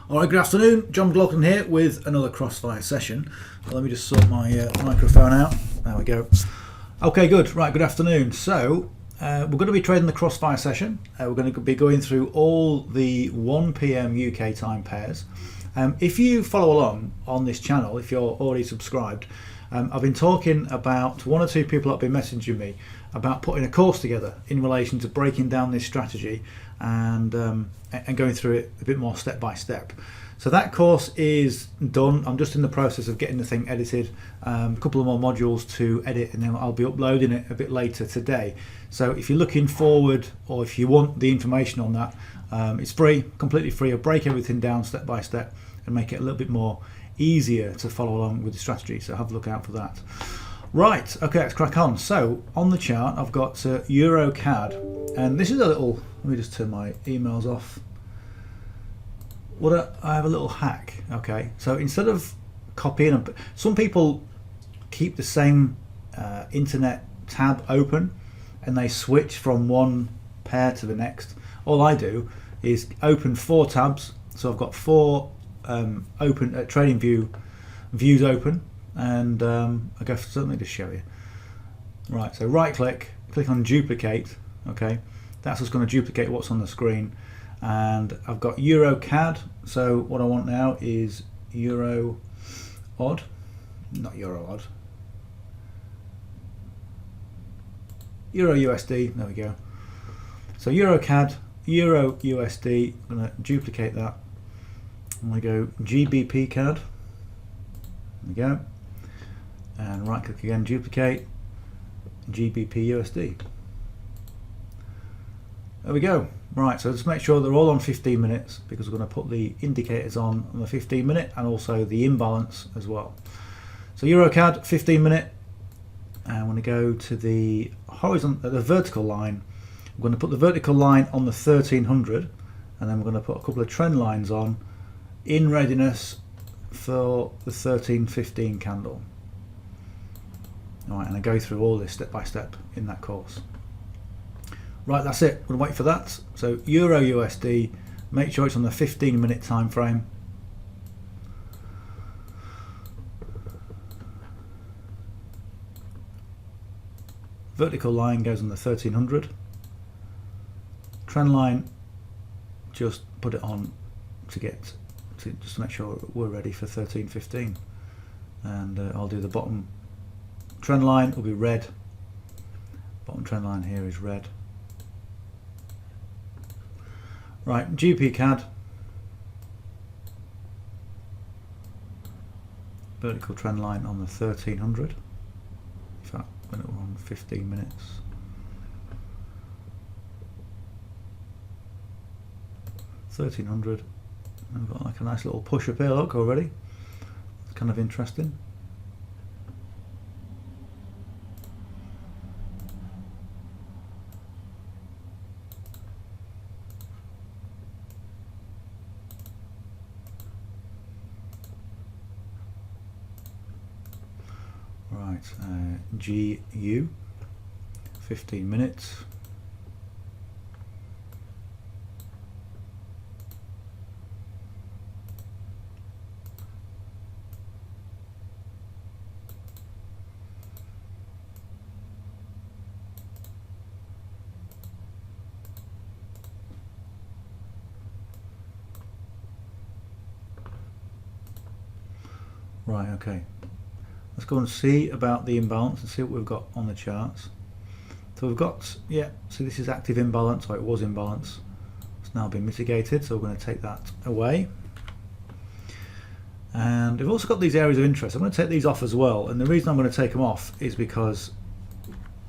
Alright, good afternoon. John McLaughlin here with another Crossfire session. Let me just sort my microphone out. There we go. Okay, good. Right, good afternoon. So, we're going to be trading the Crossfire session. We're going to be going through all the 1 PM UK time pairs. If you follow along on this channel, if you're already subscribed, I've been talking about one or two people that have been messaging me about putting a course together in relation to breaking down this strategy and going through it a bit more step by step. So that course is done. I'm just in the process of getting the thing edited, a couple of more modules to edit, and then I'll be uploading it a bit later today. So if you're looking forward, or if you want the information on that, it's free, completely free. I'll break everything down step by step and make it a little bit more easier to follow along with the strategy, so have a look out for that. Right, okay, let's crack on. So on the chart I've got Euro CAD, and this is a little, let me just turn my emails off. I have a little hack. Okay, so instead of copying, some people keep the same internet tab open and they switch from one pair to the next. All I do is open 4 tabs, so I've got 4 open trading views open, and I go for something to show you. Right, so right click on duplicate. Okay, that's just going to duplicate what's on the screen, and I've got Euro CAD. So what I want now is Euro odd, not Euro odd, Euro USD. There we go. So Euro CAD, Euro USD. I'm going to duplicate that. I'm going to go GBP CAD. There we go. And right click again, duplicate, GBP USD. There we go. Right, so just make sure they're all on 15 minutes, because we're going to put the indicators on the 15 minute and also the imbalance as well. So Euro CAD 15 minute, and I'm going to go to the horizontal, the vertical line. I'm going to put the vertical line on the 1300, and then we're going to put a couple of trend lines on in readiness for the 1315 candle. Alright, and I go through all this step by step in that course. Right, that's it. We'll wait for that. So Euro USD, make sure it's on the 15-minute time frame. Vertical line goes on the 1300. Trend line, just put it on to get to just make sure we're ready for 1315, and I'll do the bottom trend line will be red. Bottom trend line here is red. Right, GP CAD, vertical trend line on the 1300. In fact, when it was on 15 minutes. $1300. I've got like a nice little push up here, look, already. It's kind of interesting. Right, GU, 15 minutes. Right, okay. Let's go and see about the imbalance and see what we've got on the charts. So we've got, yeah, so this is active imbalance, or it was imbalance. It's now been mitigated, so we're going to take that away. And we've also got these areas of interest. I'm going to take these off as well, and the reason I'm going to take them off is because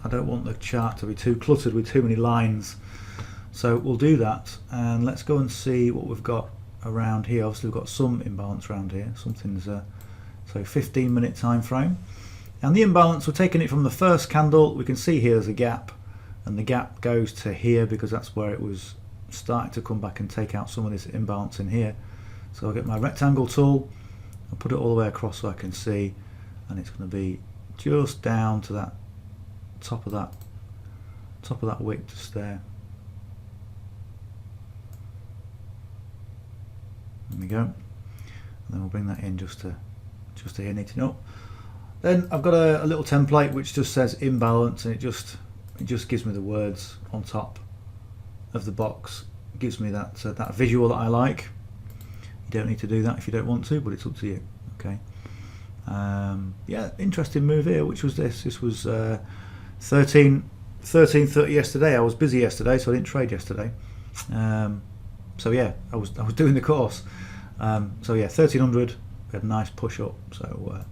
I don't want the chart to be too cluttered with too many lines. So we'll do that, and let's go and see what we've got around here. Obviously we've got some imbalance around here. Something's so 15-minute time frame, and the imbalance, we're taking it from the first candle. We can see here there's a gap, and the gap goes to here because that's where it was starting to come back and take out some of this imbalance in here. So I'll get my rectangle tool and put it all the way across so I can see, and it's going to be just down to that top of that wick just there. There we go. And then we'll bring that in just to here, neaten up. Then I've got a little template which just says imbalance, and it just gives me the words on top of the box. It gives me that that visual that I like. You don't need to do that if you don't want to, but it's up to you. Okay. Yeah, interesting move here. Which was this? This was 13:30 yesterday. I was busy yesterday, so I didn't trade yesterday. So yeah, I was doing the course. So yeah, 1300. We had a nice push up. So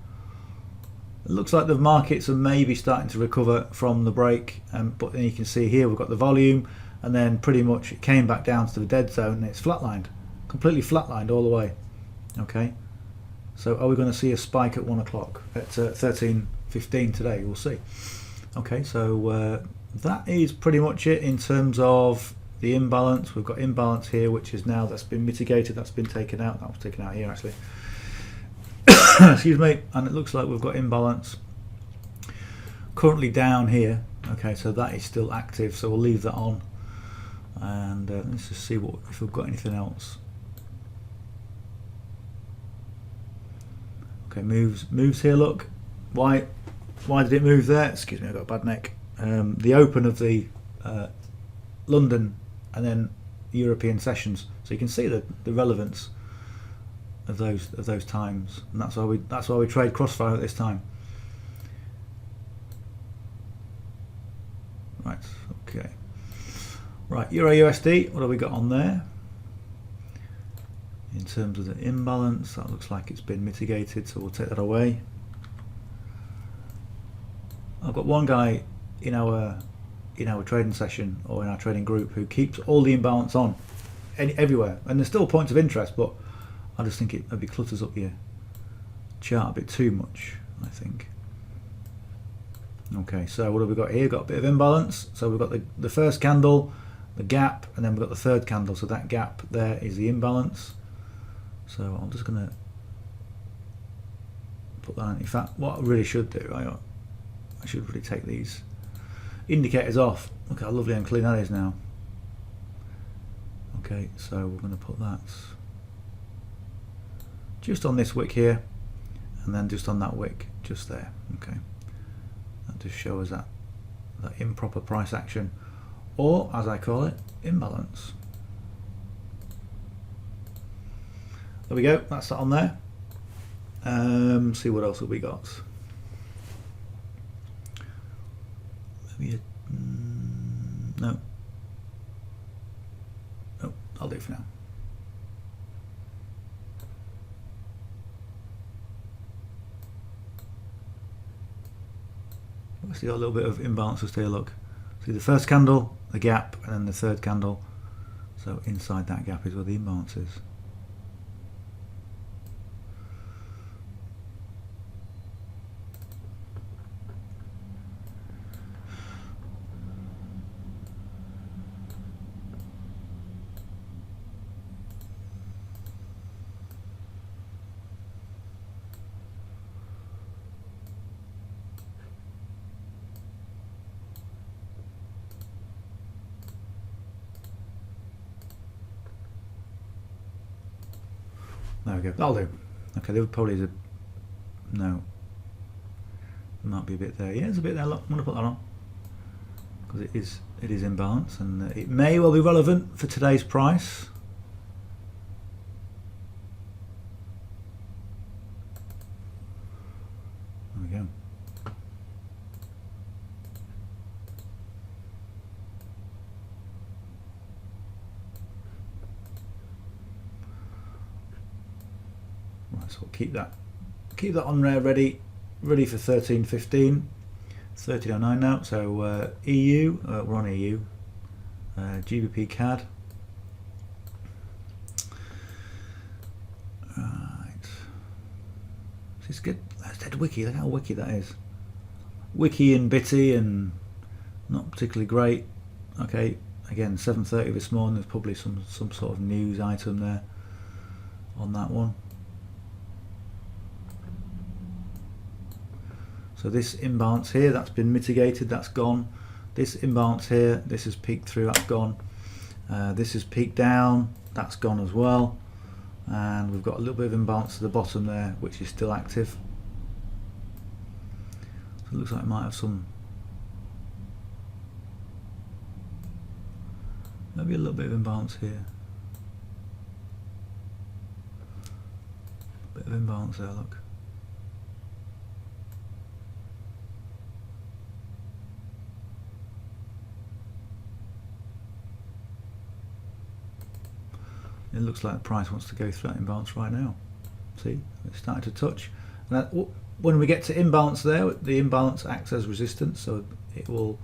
it looks like the markets are maybe starting to recover from the break. But then you can see here we've got the volume, and then pretty much it came back down to the dead zone, and it's flatlined, completely flatlined all the way. Okay. So are we going to see a spike at 1 o'clock at 13:15 today? We'll see. Okay, so that is pretty much it in terms of the imbalance. We've got imbalance here, which is now, that's been mitigated, that's been taken out. That was taken out here actually. Excuse me. And it looks like we've got imbalance currently down here. Okay, so that is still active, so we'll leave that on. And let's just see if we've got anything else. Okay, moves here. Look, why did it move there? Excuse me, I got a bad neck. The open of the London and then European sessions, so you can see the relevance of those times, and that's why we trade Crossfire at this time. Right. Okay. Right. Euro USD. What have we got on there? In terms of the imbalance, that looks like it's been mitigated, so we'll take that away. I've got one guy in our trading session or in our trading group who keeps all the imbalance on everywhere, and there's still points of interest, but I just think it maybe clutters up your chart a bit too much, I think. Okay, so what have we got here? Got a bit of imbalance. So we've got the first candle, the gap, and then we've got the third candle. So that gap there is the imbalance. So I'm just going to put that in. In fact, what I really should do, I should really take these indicators off. Look how lovely and clean that is now. Okay, so we're going to put that just on this wick here, and then just on that wick just there. Okay, that just shows that improper price action, or as I call it, imbalance. There we go, that's that on there. See what else have we got. Maybe no, I'll do it for now. We'll see a little bit of imbalances here. Look, see the first candle, the gap, and then the third candle. So inside that gap is where the imbalance is. There we go, that'll do. Okay, there probably is no. There might be a bit there. Yeah, there's a bit there. Look, I'm going to put that on because it is in balance, and it may well be relevant for today's price. There we go. So we'll keep that on there ready for 13:15, 13:09 now. So EU, we're on EU, GBP CAD. Right, this is good. That's dead wiki. Look how wiki that is. Wiki and bitty and not particularly great. Okay, again 7:30 this morning. There's probably some sort of news item there on that one. So this imbalance here, that's been mitigated, that's gone. This imbalance here, this has peaked through, that's gone. This has peaked down, that's gone as well. and we've got a little bit of imbalance to the bottom there, which is still active. So it looks like it might have some, maybe a little bit of imbalance here. Bit of imbalance there, look. It looks like the price wants to go through that imbalance right now. See, it's starting to touch. And that, when we get to imbalance there, the imbalance acts as resistance, so it will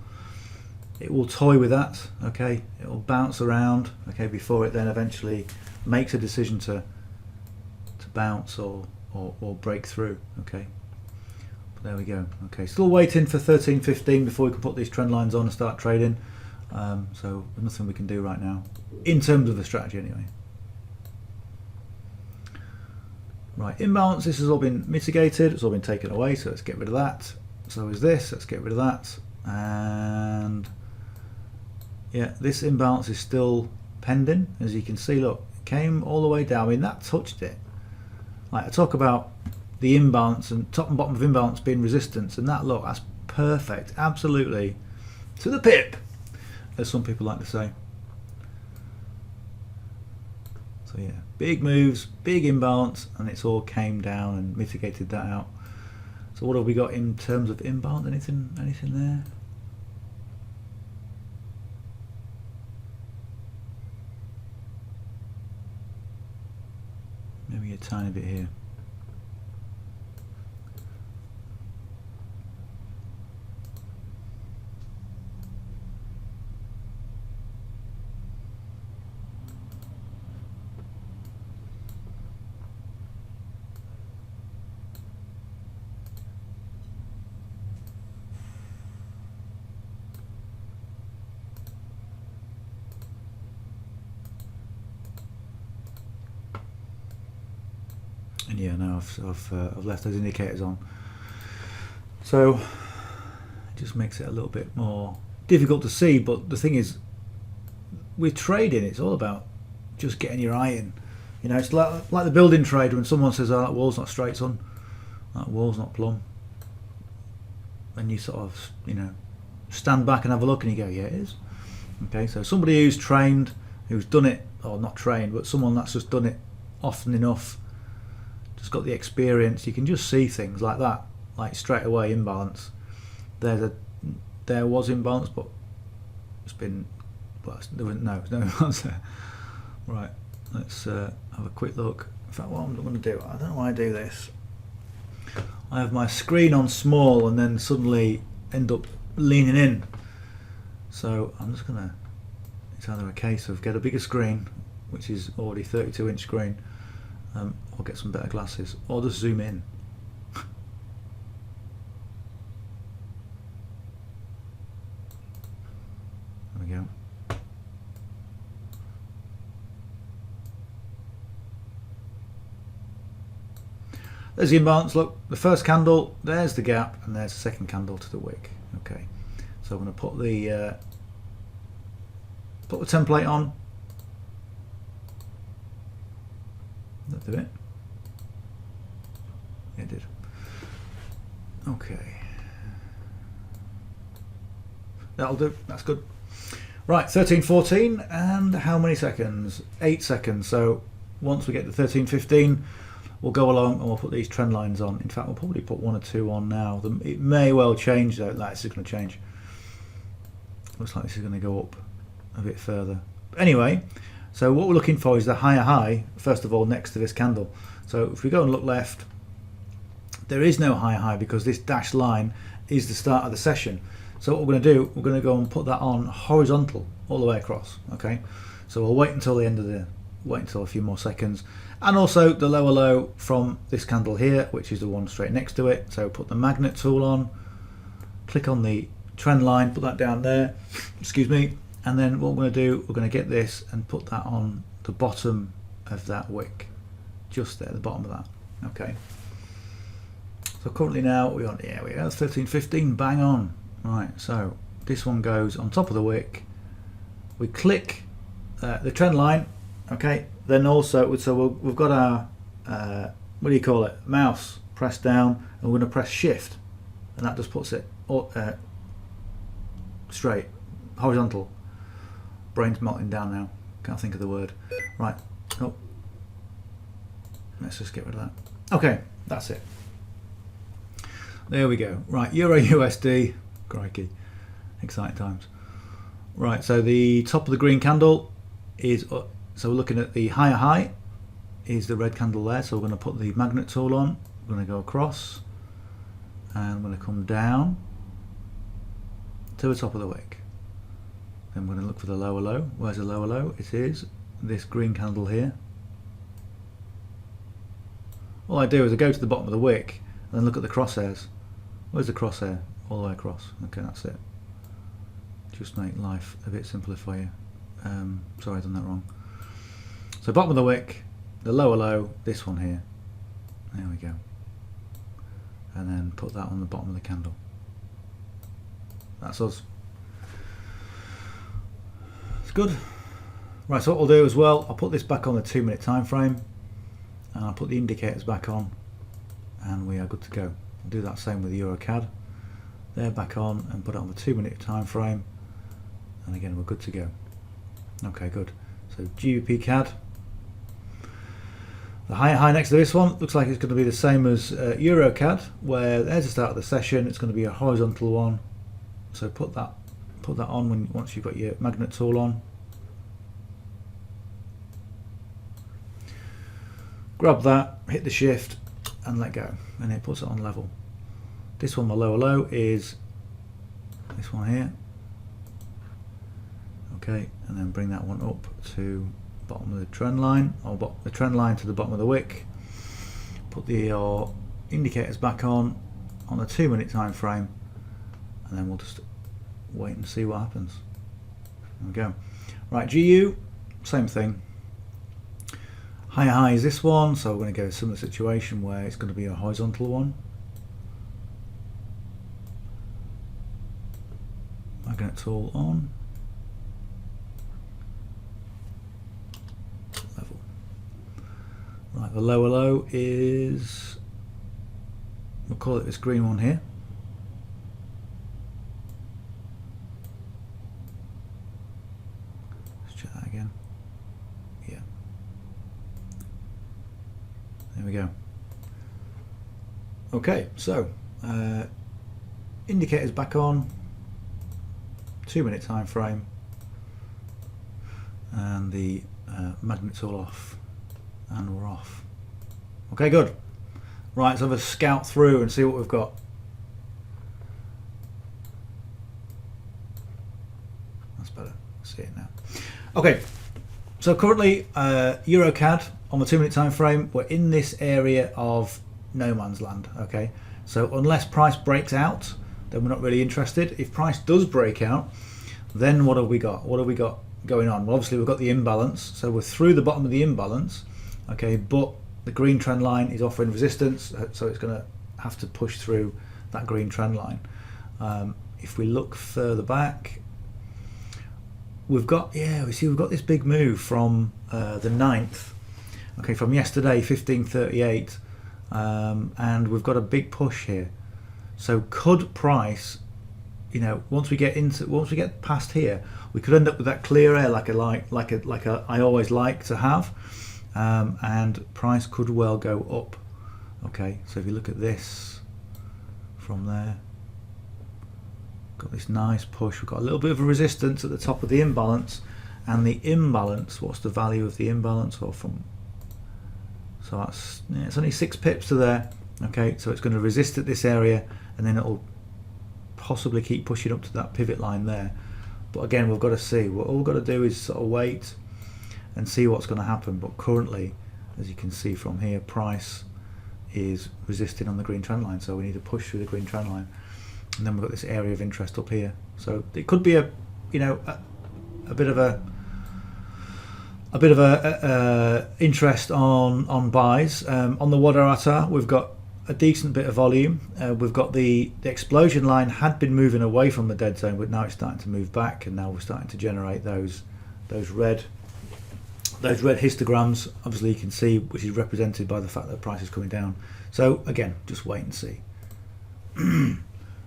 toy with that. Okay, it will bounce around. Okay, before it then eventually makes a decision to bounce or break through. Okay, but there we go. Okay, still waiting for 13.15 before we can put these trend lines on and start trading. So there's nothing we can do right now in terms of the strategy anyway. Right, imbalance, this has all been mitigated, it's all been taken away, so let's get rid of that. So is this, let's get rid of that. And yeah, this imbalance is still pending. As you can see, look, it came all the way down. I mean, that touched it. Like, I talk about the imbalance and top and bottom of imbalance being resistance, and that, look, that's perfect, absolutely to the pip, as some people like to say. So yeah, big moves, big imbalance, and it's all came down and mitigated that out. So what have we got in terms of imbalance? Anything there? Maybe a tiny bit here. And yeah, now I've left those indicators on, so it just makes it a little bit more difficult to see. But the thing is, with trading, it's all about just getting your eye in. You know, it's like the building trade when someone says, "Oh, that wall's not straight, son. That wall's not plumb." And you sort of, you know, stand back and have a look, and you go, "Yeah, it is." Okay, so somebody who's trained, who's done it, or not trained, but someone that's just done it often enough, just got the experience, you can just see things like that, like straight away imbalance. There was imbalance, but it's been, well, no imbalance there. Right, let's have a quick look. In fact, what I'm going to do, I don't know why I do this. I have my screen on small and then suddenly end up leaning in. So I'm just going to, it's either a case of get a bigger screen, which is already 32-inch screen, or get some better glasses, or just zoom in. There we go. There's the imbalance. Look, the first candle, there's the gap, and there's the second candle to the wick. Okay, so I'm going to put the template on. That did it? Yeah, it did. Okay, that'll do. That's good. Right, 13.14, and how many seconds? 8 seconds. So once we get to 13.15, we'll go along and we'll put these trend lines on. In fact, we'll probably put 1 or 2 on now. It may well change though. This is going to change. Looks like this is going to go up a bit further. But anyway, so what we're looking for is the higher high, first of all, next to this candle. So if we go and look left, there is no higher high because this dashed line is the start of the session. So what we're going to do, we're going to go and put that on horizontal all the way across. Okay, so we'll wait until the end of wait until a few more seconds. And also the lower low from this candle here, which is the one straight next to it. So put the magnet tool on, click on the trend line, put that down there, excuse me, and then what we're going to do, we're going to get this and put that on the bottom of that wick, just there, the bottom of that. Okay, so currently now we're on, yeah, we go 13.15, bang on. Right, so this one goes on top of the wick, we click the trend line. Okay, then also, so we've got our what do you call it, mouse pressed down, and we're going to press shift, and that just puts it straight, horizontal. Brain's melting down now, can't think of the word. Right, oh, let's just get rid of that. Okay, that's it. There we go. Right, Euro USD, crikey, exciting times. Right, so the top of the green candle is, so we're looking at the higher high is the red candle there, so we're going to put the magnet tool on, we're going to go across, and I'm going to come down to the top of the wick. Then we're going to look for the lower low. Where's the lower low? It is this green candle here. All I do is I go to the bottom of the wick and then look at the crosshairs. Where's the crosshair? All the way across. Okay, that's it. Just make life a bit simpler for you. Sorry, I've done that wrong. So bottom of the wick, the lower low, this one here. There we go. And then put that on the bottom of the candle. That's us. It's good. Right, so what I'll do as well, I'll put this back on the 2-minute time frame, and I'll put the indicators back on, and we are good to go. I'll do that same with Euro CAD. They're back on, and put it on the 2-minute time frame, and again we're good to go. Okay, good. So GBP CAD. The higher high next to this one looks like it's going to be the same as Euro CAD, where there's the start of the session. It's going to be a horizontal one. So put that on once you've got your magnet tool on. Grab that, hit the shift, and let go, and it puts it on level. This one, my lower low, is this one here. Okay, and then bring that one up to bottom of the trend line, or the trend line to the bottom of the wick. Put the indicators back on the 2-minute time frame, and then we'll just wait and see what happens. There we go. Right, GU, same thing. Higher high is this one, so we're going to go to a similar situation where it's going to be a horizontal one. Magnet tool on. Level. Right, the lower low is, we'll call it this green one here. Let's check that again. Yeah. There we go. Okay, so indicators back on, 2-minute time frame, and the magnet tool off, and we're off. Okay, good. Right, so let's scout through and see what we've got. That's better. See it now. Okay, so currently Euro CAD on the 2-minute time frame, we're in this area of no man's land. Okay, so unless price breaks out, then we're not really interested. If price does break out, then what have we got? What have we got going on? Well, obviously we've got the imbalance, so we're through the bottom of the imbalance. Okay, but the green trend line is offering resistance, so it's going to have to push through that green trend line. If we look further back, we've got, we've got this big move from the 9th. Okay, from yesterday, 1538, and we've got a big push here. So could price, once we get past here, we could end up with that clear air like I always like to have, and price could well go up. Okay, so if you look at this from there, got this nice push. We've got a little bit of a resistance at the top of the imbalance, and the imbalance, what's the value of the imbalance? Or from, so that's, it's only 6 pips to there. Okay, so it's going to resist at this area, and then it'll possibly keep pushing up to that pivot line there. But again, we've got to see. All we've got to do is sort of wait and see what's going to happen. But currently, as you can see from here, price is resisting on the green trend line, so we need to push through the green trend line. And then we've got this area of interest up here. So it could be a bit of a interest on buys. On the Wadarata, we've got a decent bit of volume. We've got the explosion line had been moving away from the dead zone, but now it's starting to move back, and now we're starting to generate those red those red histograms, obviously you can see, which is represented by the fact that the price is coming down. So again, just wait and see.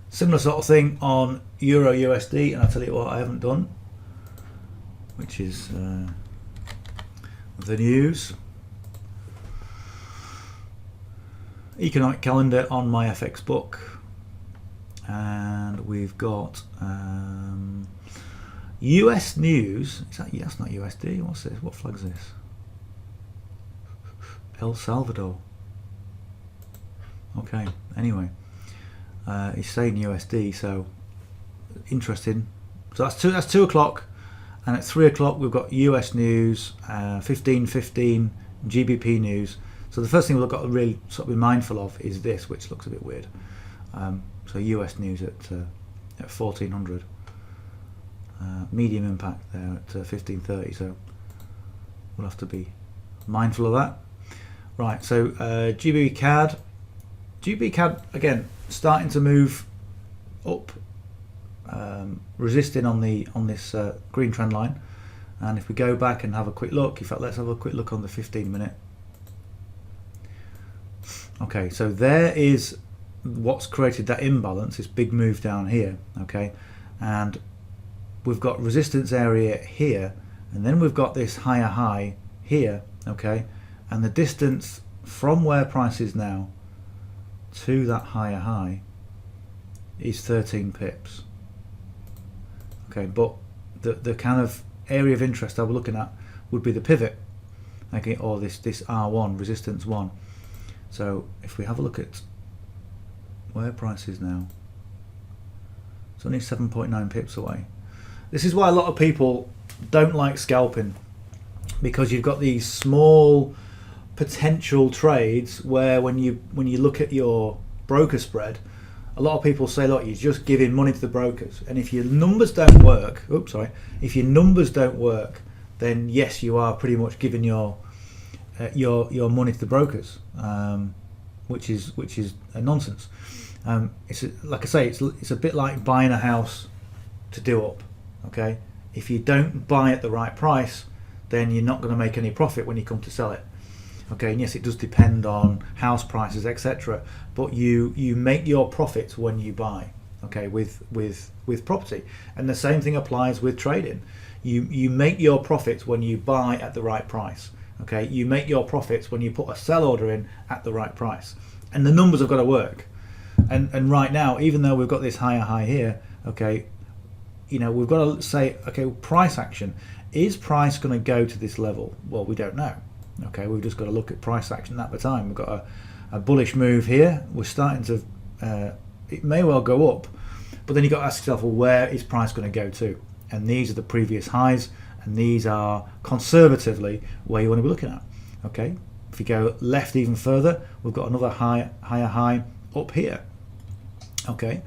Similar sort of thing on Euro USD, and I'll tell you what I haven't done, which is the news. Economic calendar on my FX book, and we've got US news. Is that, that's not USD. What's this? What flag is this? El Salvador. Okay. Anyway, it's saying USD, so interesting. So that's 2 o'clock, and at 3 o'clock we've got US news, 15:15 GBP news. So the first thing we've got to really sort of be mindful of is this, which looks a bit weird. So US news at 1400. Medium impact there at 15:30. So we'll have to be mindful of that. Right. So GBP CAD. GBP CAD again starting to move up, resisting on this green trend line. And if we go back and have a quick look, in fact, let's have a quick look on the 15-minute. Okay, so there is what's created that imbalance, this big move down here, okay, and we've got resistance area here, and then we've got this higher high here, okay, and the distance from where price is now to that higher high is 13 pips. Okay, but the kind of area of interest I was looking at would be the pivot, okay, or this R1, resistance 1. So if we have a look at where price is now, it's only 7.9 pips away. This is why a lot of people don't like scalping, because you've got these small potential trades where when you look at your broker spread, a lot of people say, look, you're just giving money to the brokers, and if your numbers don't work, if your numbers don't work, then yes, you are pretty much giving your money to the brokers, which is a nonsense. It's like I say, it's a bit like buying a house to do up. Okay, if you don't buy at the right price, then you're not going to make any profit when you come to sell it. Okay, and yes, it does depend on house prices, etc. But you make your profits when you buy. Okay, with property, and the same thing applies with trading. You make your profits when you buy at the right price. Okay, you make your profits when you put a sell order in at the right price, and the numbers have got to work. And right now, even though we've got this higher high here, okay, you know, we've got to say, okay, price action. Is price going to go to this level? Well, we don't know. Okay, we've just got to look at price action at the time. We've got a bullish move here. We're starting to, it may well go up, but then you've got to ask yourself, well, where is price going to go to? And these are the previous highs, and these are conservatively where you want to be looking at. Okay, if you go left even further, we've got another higher high up here. Okay,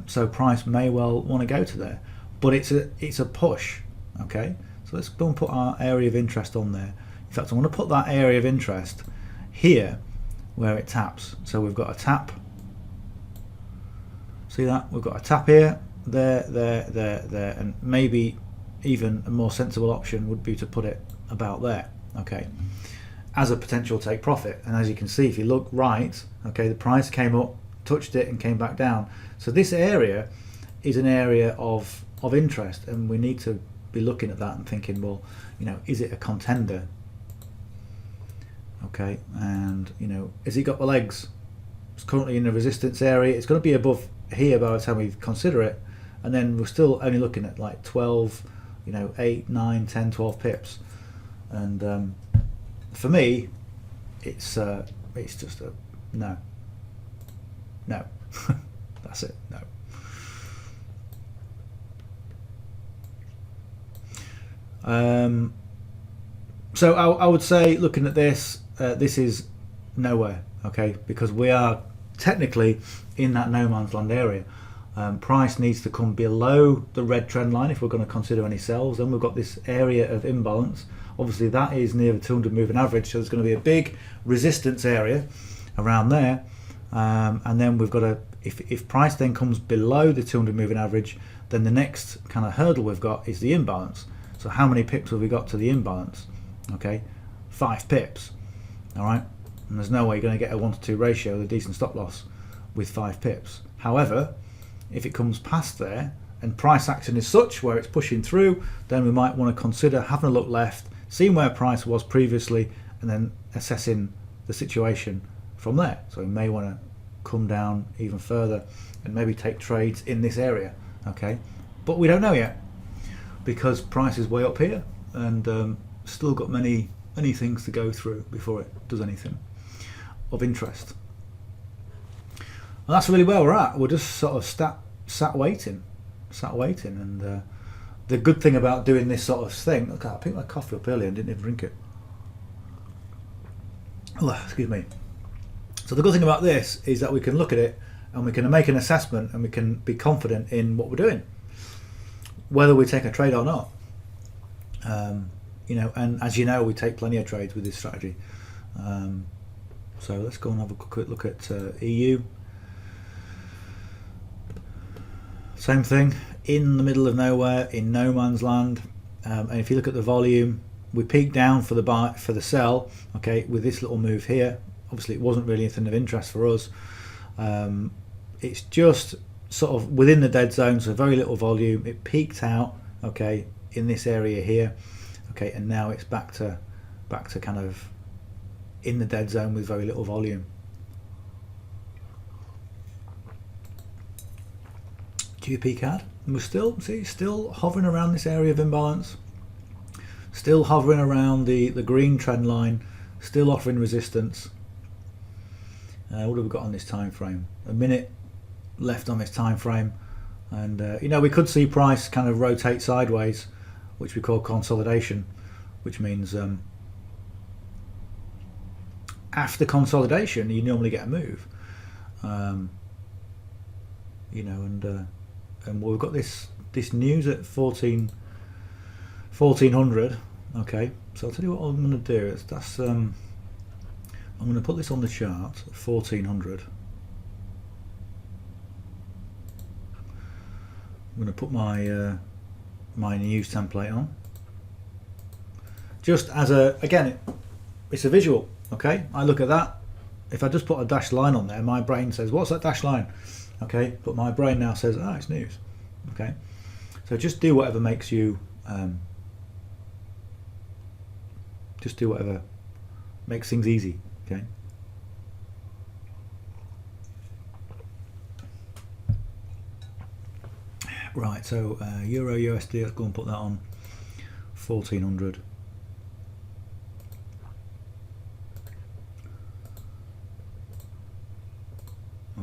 so price may well want to go to there, but it's a push. Okay, so let's go and put our area of interest on there. In fact, I want to put that area of interest here where it taps. So we've got a tap. See that? We've got a tap here, there, and maybe even a more sensible option would be to put it about there. Okay, as a potential take profit. And as you can see, if you look right, okay, the price came up, touched it, and came back down. So this area is an area of interest, and we need to be looking at that and thinking, well, you know, is it a contender? Okay, and you know, has it got the legs? It's currently in the resistance area. It's going to be above here by the time we consider it, and then we're still only looking at like 12, you know, 8, 9, 10, 12 pips. And for me, it's just a no. That's it. No. So I would say, looking at this, this is nowhere, okay, because we are technically in that no man's land area. Price needs to come below the red trend line if we're going to consider any sells. Then we've got this area of imbalance. Obviously that is near the 200 moving average, so there's going to be a big resistance area around there, and then we've got to, if price then comes below the 200 moving average, then the next kind of hurdle we've got is the imbalance. So how many pips have we got to the imbalance? okay, 5 pips, all right, and there's no way you're going to get a 1 to 2 ratio with a decent stop loss with 5 pips. However, if it comes past there and price action is such where it's pushing through, then we might want to consider having a look left, seeing where price was previously, and then assessing the situation from there. So we may want to come down even further and maybe take trades in this area, okay, but we don't know yet because price is way up here and still got many things to go through before it does anything of interest. And that's really where we're at. We're just sort of sat waiting, and the good thing about doing this sort of thing, look, I picked my coffee up earlier and didn't even drink it. Oh, excuse me. So the good thing about this is that we can look at it and we can make an assessment and we can be confident in what we're doing, whether we take a trade or not. You know, and as you know, we take plenty of trades with this strategy. So let's go and have a quick look at EU. Same thing, in the middle of nowhere, in no man's land. And if you look at the volume, we peaked down for the buy, for the sell, okay, with this little move here. Obviously it wasn't really anything of interest for us. It's just sort of within the dead zone, so very little volume. It peaked out, okay, in this area here, okay, and now it's back to kind of in the dead zone with very little volume. GBP CAD, and we're still hovering around this area of imbalance, still hovering around the green trend line, still offering resistance. What have we got on this time frame? A minute left on this time frame, and you know, we could see price kind of rotate sideways, which we call consolidation, which means after consolidation you normally get a move. You know, and we've got this news at 1400. Okay, so I'll tell you what I'm going to do is I'm going to put this on the chart at 1400. I'm going to put my my news template on, just as again, it's a visual. Okay, I look at that. If I just put a dashed line on there, my brain says, what's that dashed line? Okay, but my brain now says, ah, it's news. Okay, so just do whatever makes you just do whatever makes things easy. Okay, right, so Euro USD, let's go and put that on 1400.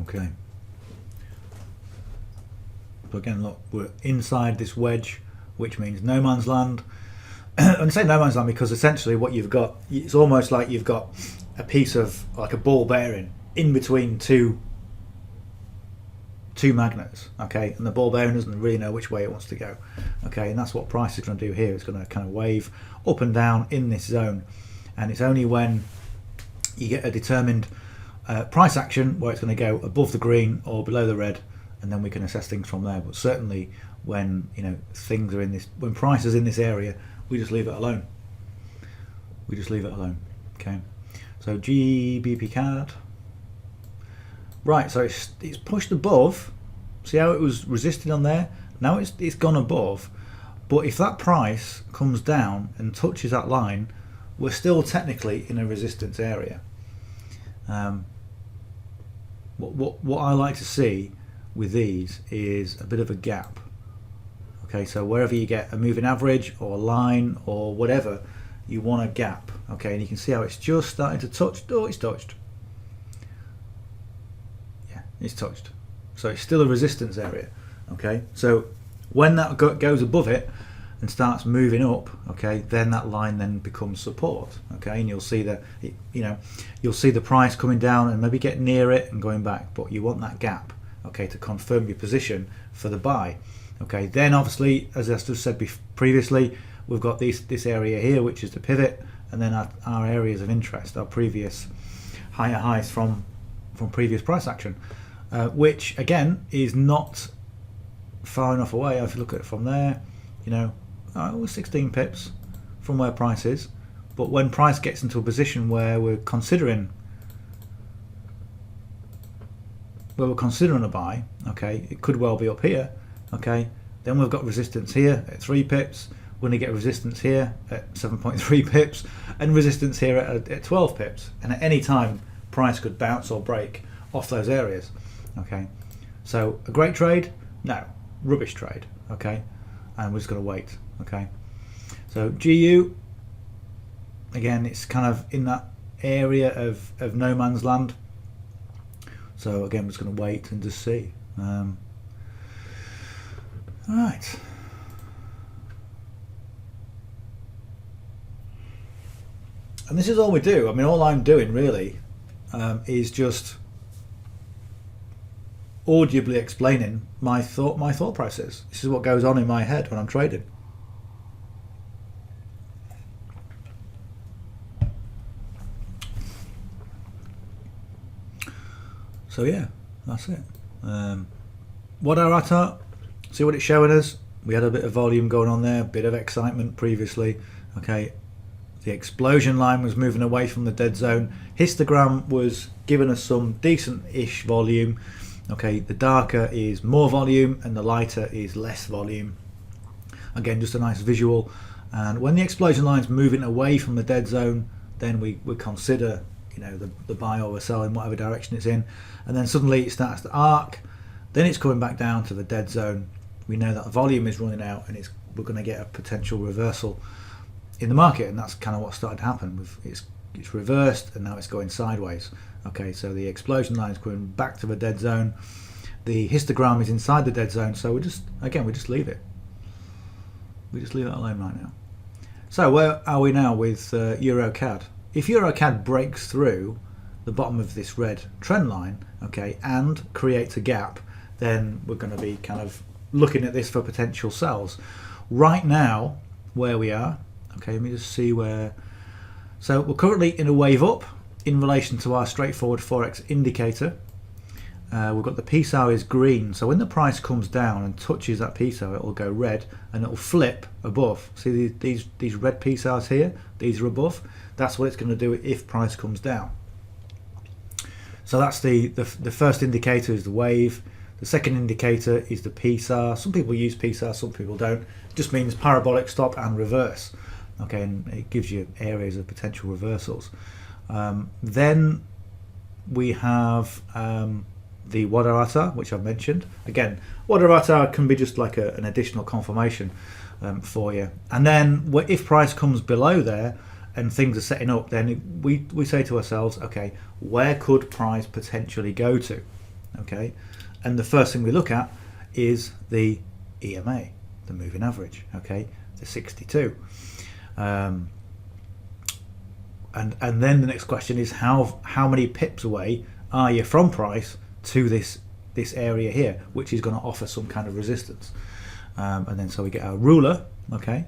Okay, but again, look, we're inside this wedge, which means no man's land. And I say no man's land because essentially what you've got, it's almost like you've got a piece of like a ball bearing in between two magnets, okay, and the ball bearing doesn't really know which way it wants to go, okay, and that's what price is going to do here. It's going to kind of wave up and down in this zone, and it's only when you get a determined price action where it's going to go above the green or below the red, and then we can assess things from there. But certainly when, you know, things are in this, when price is in this area, we just leave it alone. We just leave it alone. Okay, so GBP CAD, right, so it's pushed above. See how it was resisting on there? Now it's gone above, but if that price comes down and touches that line, we're still technically in a resistance area. What I like to see with these is a bit of a gap. Okay, so wherever you get a moving average or a line or whatever, you want a gap. Okay, and you can see how it's just starting to touch. Oh, it's touched. Yeah, it's touched. So it's still a resistance area. Okay, so when that goes above it and starts moving up, okay, then that line then becomes support. Okay, and you'll see that, you know, you'll see the price coming down and maybe get near it and going back, but you want that gap, okay, to confirm your position for the buy. Okay, then obviously, as I just said previously, we've got this area here, which is the pivot, and then our areas of interest, our previous higher highs from previous price action, which again is not far enough away. If you look at it from there, you know, 16 pips from where price is, but when price gets into a position where we're considering a buy, okay, it could well be up here, okay, then we've got resistance here at 3 pips, we're going to get resistance here at 7.3 pips and resistance here at 12 pips, and at any time price could bounce or break off those areas. Okay, so a great trade? No, rubbish trade. Okay, and we're just going to wait. Okay, so GU, again, it's kind of in that area of no man's land. So again, we're just going to wait and just see. All right. And this is all we do. I mean, all I'm doing really is just audibly explaining my thought process. This is what goes on in my head when I'm trading. So yeah, that's it. What are at? See what it's showing us. We had a bit of volume going on there, a bit of excitement previously. Okay, the explosion line was moving away from the dead zone. Histogram was giving us some decent-ish volume. Okay, the darker is more volume and the lighter is less volume. Again, just a nice visual. And when the explosion line's moving away from the dead zone, then we consider, you know, the buy or the sell in whatever direction it's in. And then suddenly it starts to arc. Then it's coming back down to the dead zone. We know that the volume is running out and we're going to get a potential reversal in the market, and that's kind of what started to happen. It's reversed and now it's going sideways. Okay, so the explosion line is going back to the dead zone. The histogram is inside the dead zone, so we just leave it. We just leave it alone right now. So where are we now with Euro CAD? If Euro CAD breaks through the bottom of this red trend line, okay, and creates a gap, then we're going to be kind of looking at this for potential sells. Right now, where we are, okay, let me just see where. So we're currently in a wave up in relation to our straightforward Forex indicator. We've got the peace hour is green, so when the price comes down and touches that peace hour, it will go red and it will flip above. See these red peace hours here? These are above. That's what it's going to do if price comes down. So that's the first indicator is the wave. The second indicator is the peace hour. Some people use peace hour, some people don't. It just means parabolic stop and reverse. Okay, and it gives you areas of potential reversals. Then we have the Wadarata, which I've mentioned. Again, Wadarata can be just like an additional confirmation for you. And then if price comes below there and things are setting up, then we say to ourselves, okay, where could price potentially go to? Okay, and the first thing we look at is the EMA, the moving average. Okay, the 62. And then the next question is how many pips away are you from price to this area here, which is going to offer some kind of resistance. And then so we get our ruler. Okay,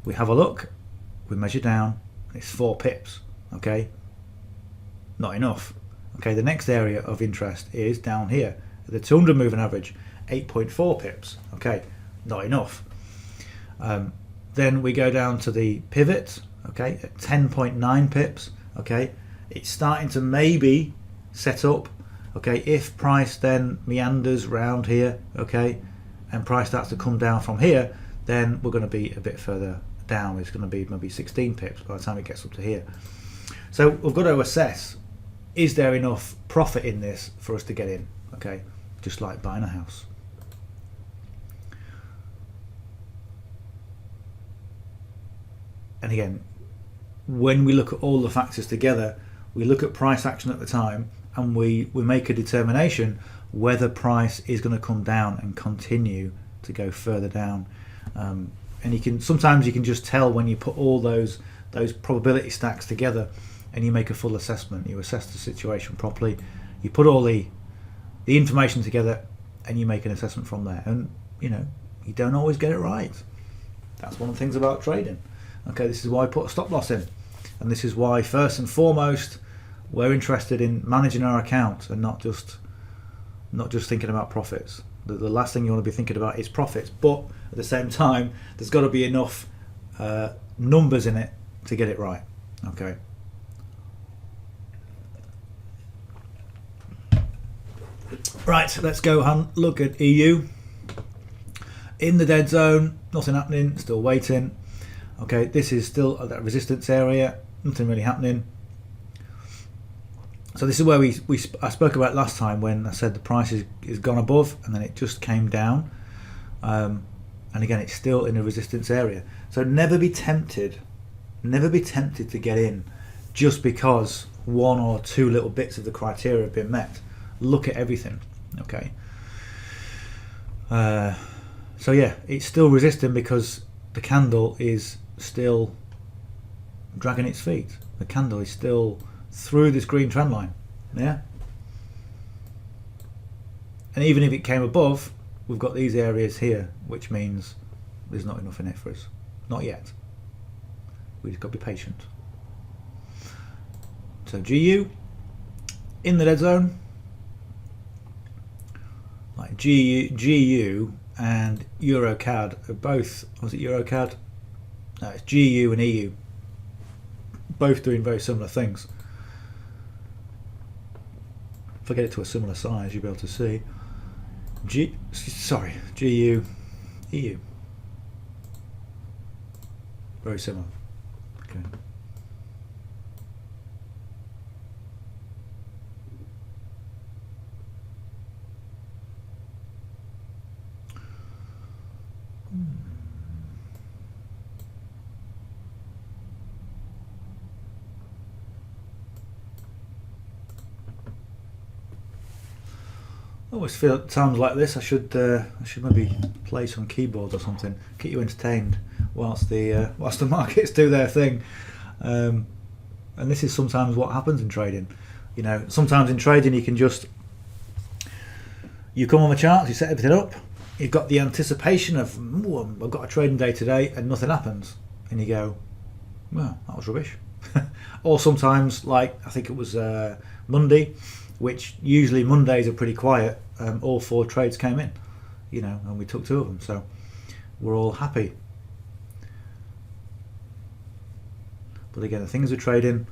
we have a look, we measure down, it's 4 pips. Okay, not enough. Okay, the next area of interest is down here, the 200 moving average, 8.4 pips. Okay, not enough. Then we go down to the pivot, okay, at 10.9 pips. Okay, it's starting to maybe set up. Okay, if price then meanders round here, okay, and price starts to come down from here, then we're going to be a bit further down. It's going to be maybe 16 pips by the time it gets up to here. So we've got to assess, is there enough profit in this for us to get in? Okay, just like buying a house. And again, when we look at all the factors together, we look at price action at the time and we make a determination whether price is going to come down and continue to go further down. And sometimes you can just tell when you put all those probability stacks together and you make a full assessment. You assess the situation properly, you put all the information together and you make an assessment from there. And you know, you don't always get it right. That's one of the things about trading. Okay, this is why I put a stop loss in, and this is why first and foremost we're interested in managing our account and not just thinking about profits. The last thing you want to be thinking about is profits, but at the same time there's got to be enough numbers in it to get it right. Okay. Right, let's go and look at EU. In the dead zone, nothing happening, still waiting. Okay, this is still that resistance area, nothing really happening. So this is where I spoke about last time when I said the price is gone above and then it just came down. And again, it's still in a resistance area. So never be tempted to get in just because one or two little bits of the criteria have been met. Look at everything. Okay. So yeah, it's still resisting because the candle is still dragging its feet. The candle is still through this green trend line. Yeah. And even if it came above, we've got these areas here, which means there's not enough in it for us. Not yet. We just got to be patient. So GU in the dead zone. Like GU and Euro CAD are both, was it Euro CAD? No, it's GU and EU. Both doing very similar things. If I get it to a similar size, you'll be able to see. GU, EU. Very similar. Okay. I always feel at times like this I should maybe play some keyboards or something, keep you entertained whilst the markets do their thing. And this is sometimes what happens in trading. You know, sometimes in trading you come on the charts, you set everything up, you've got the anticipation of, I've got a trading day today, and nothing happens, and you go, well, that was rubbish. Or sometimes, like I think it was Monday, which usually Mondays are pretty quiet, all 4 trades came in, you know, and we took 2 of them, so we're all happy. But again, the things we're trading,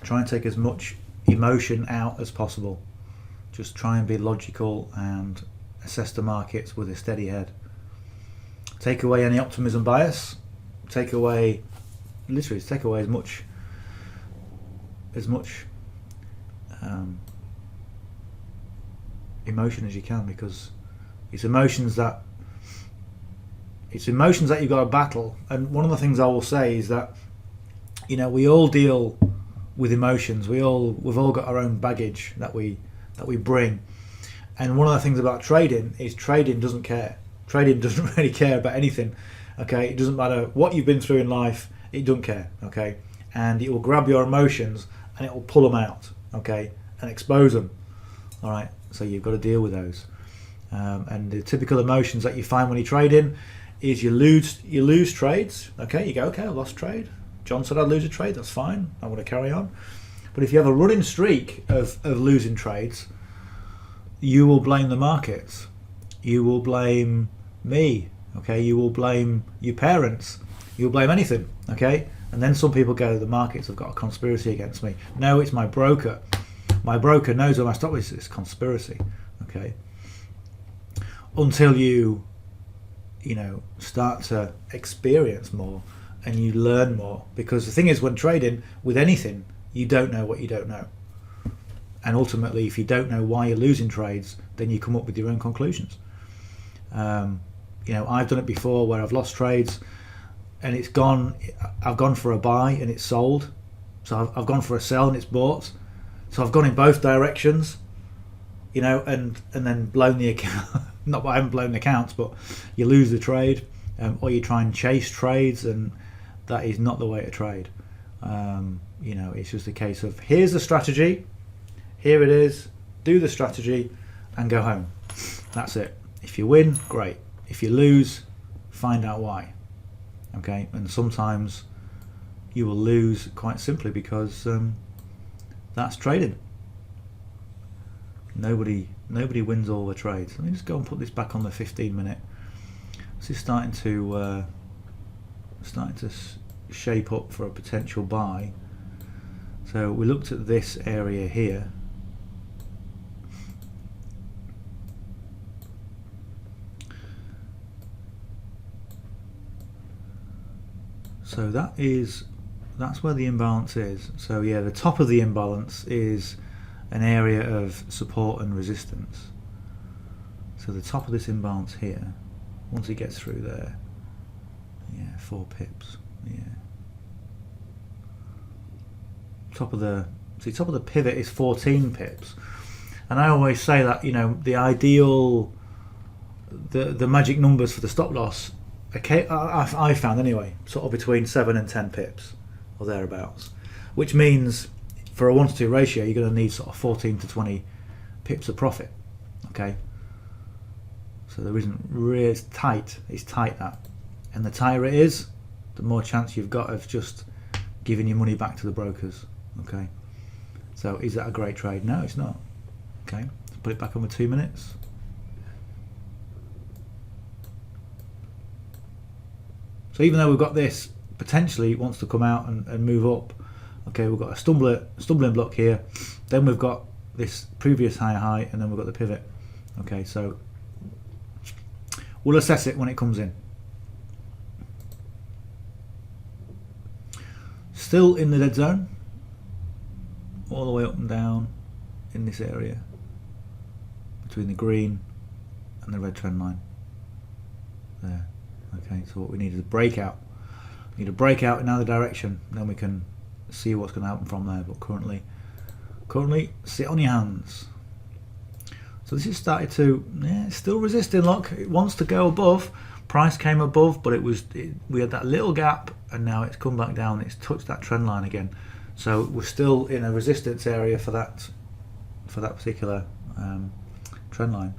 try and take as much emotion out as possible. Just try and be logical and assess the markets with a steady head. Take away any optimism bias. Take away as much emotion as you can, because it's emotions that you've got to battle. And one of the things I will say is that, you know, we all deal with emotions. We've all got our own baggage that we bring. And one of the things about trading is trading doesn't care. Trading doesn't really care about anything. Okay, it doesn't matter what you've been through in life. It doesn't care. Okay, and it will grab your emotions and it will pull them out. Okay, and expose them. All right. So you've got to deal with those. And the typical emotions that you find when you're trading is you lose trades. Okay, you go, okay, I lost trade. John said I'd lose a trade. That's fine. I want to carry on. But if you have a running streak of losing trades, you will blame the markets. You will blame me. Okay, you will blame your parents. You will blame anything. Okay, and then some people go, the markets have got a conspiracy against me. No, it's my broker. My broker knows where my stop is. It's conspiracy. Okay, until you start to experience more and you learn more. Because the thing is, when trading with anything, you don't know what you don't know. And ultimately, if you don't know why you're losing trades, then you come up with your own conclusions. I've done it before where I've lost trades and I've gone for a buy and it's sold. So I've gone for a sell and it's bought. So I've gone in both directions, and then blown the account. Not that I haven't blown the accounts, but you lose the trade, or you try and chase trades, and that is not the way to trade. It's just a case of, here's the strategy, here it is, do the strategy and go home. That's it. If you win, great. If you lose, find out why. Okay, and sometimes you will lose quite simply because that's trading. Nobody wins all the trades. Let me just go and put this back on the 15-minute. This is starting to shape up for a potential buy. So we looked at this area here. So that's where the imbalance is. So yeah, the top of the imbalance is an area of support and resistance. So the top of this imbalance here, once it gets through there, yeah, 4 pips, yeah. Top of the pivot is 14 pips, and I always say that, you know, the ideal, the magic numbers for the stop loss, okay, I found anyway, sort of between 7 and 10 pips or thereabouts, which means for a 1-to-2 ratio you're going to need sort of 14 to 20 pips of profit. Okay, so there isn't really, it's tight that, and the tighter it is, the more chance you've got of just giving your money back to the brokers. Okay, so is that a great trade? No, it's not. Okay, let's put it back on for 2 minutes. So even though we've got this potentially wants to come out and move up, okay, we've got a stumbling block here, then we've got this previous high, and then we've got the pivot. Okay, so we'll assess it when it comes in. Still in the dead zone, all the way up and down in this area between the green and the red trend line there. Okay, so what we need is a breakout. We need a breakout in either direction, then we can see what's going to happen from there. But currently sit on your hands. So this has started to, yeah, it's still resisting. Look, it wants to go above. Price came above, but we had that little gap, and now it's come back down. It's touched that trend line again. So we're still in a resistance area for that particular trend line.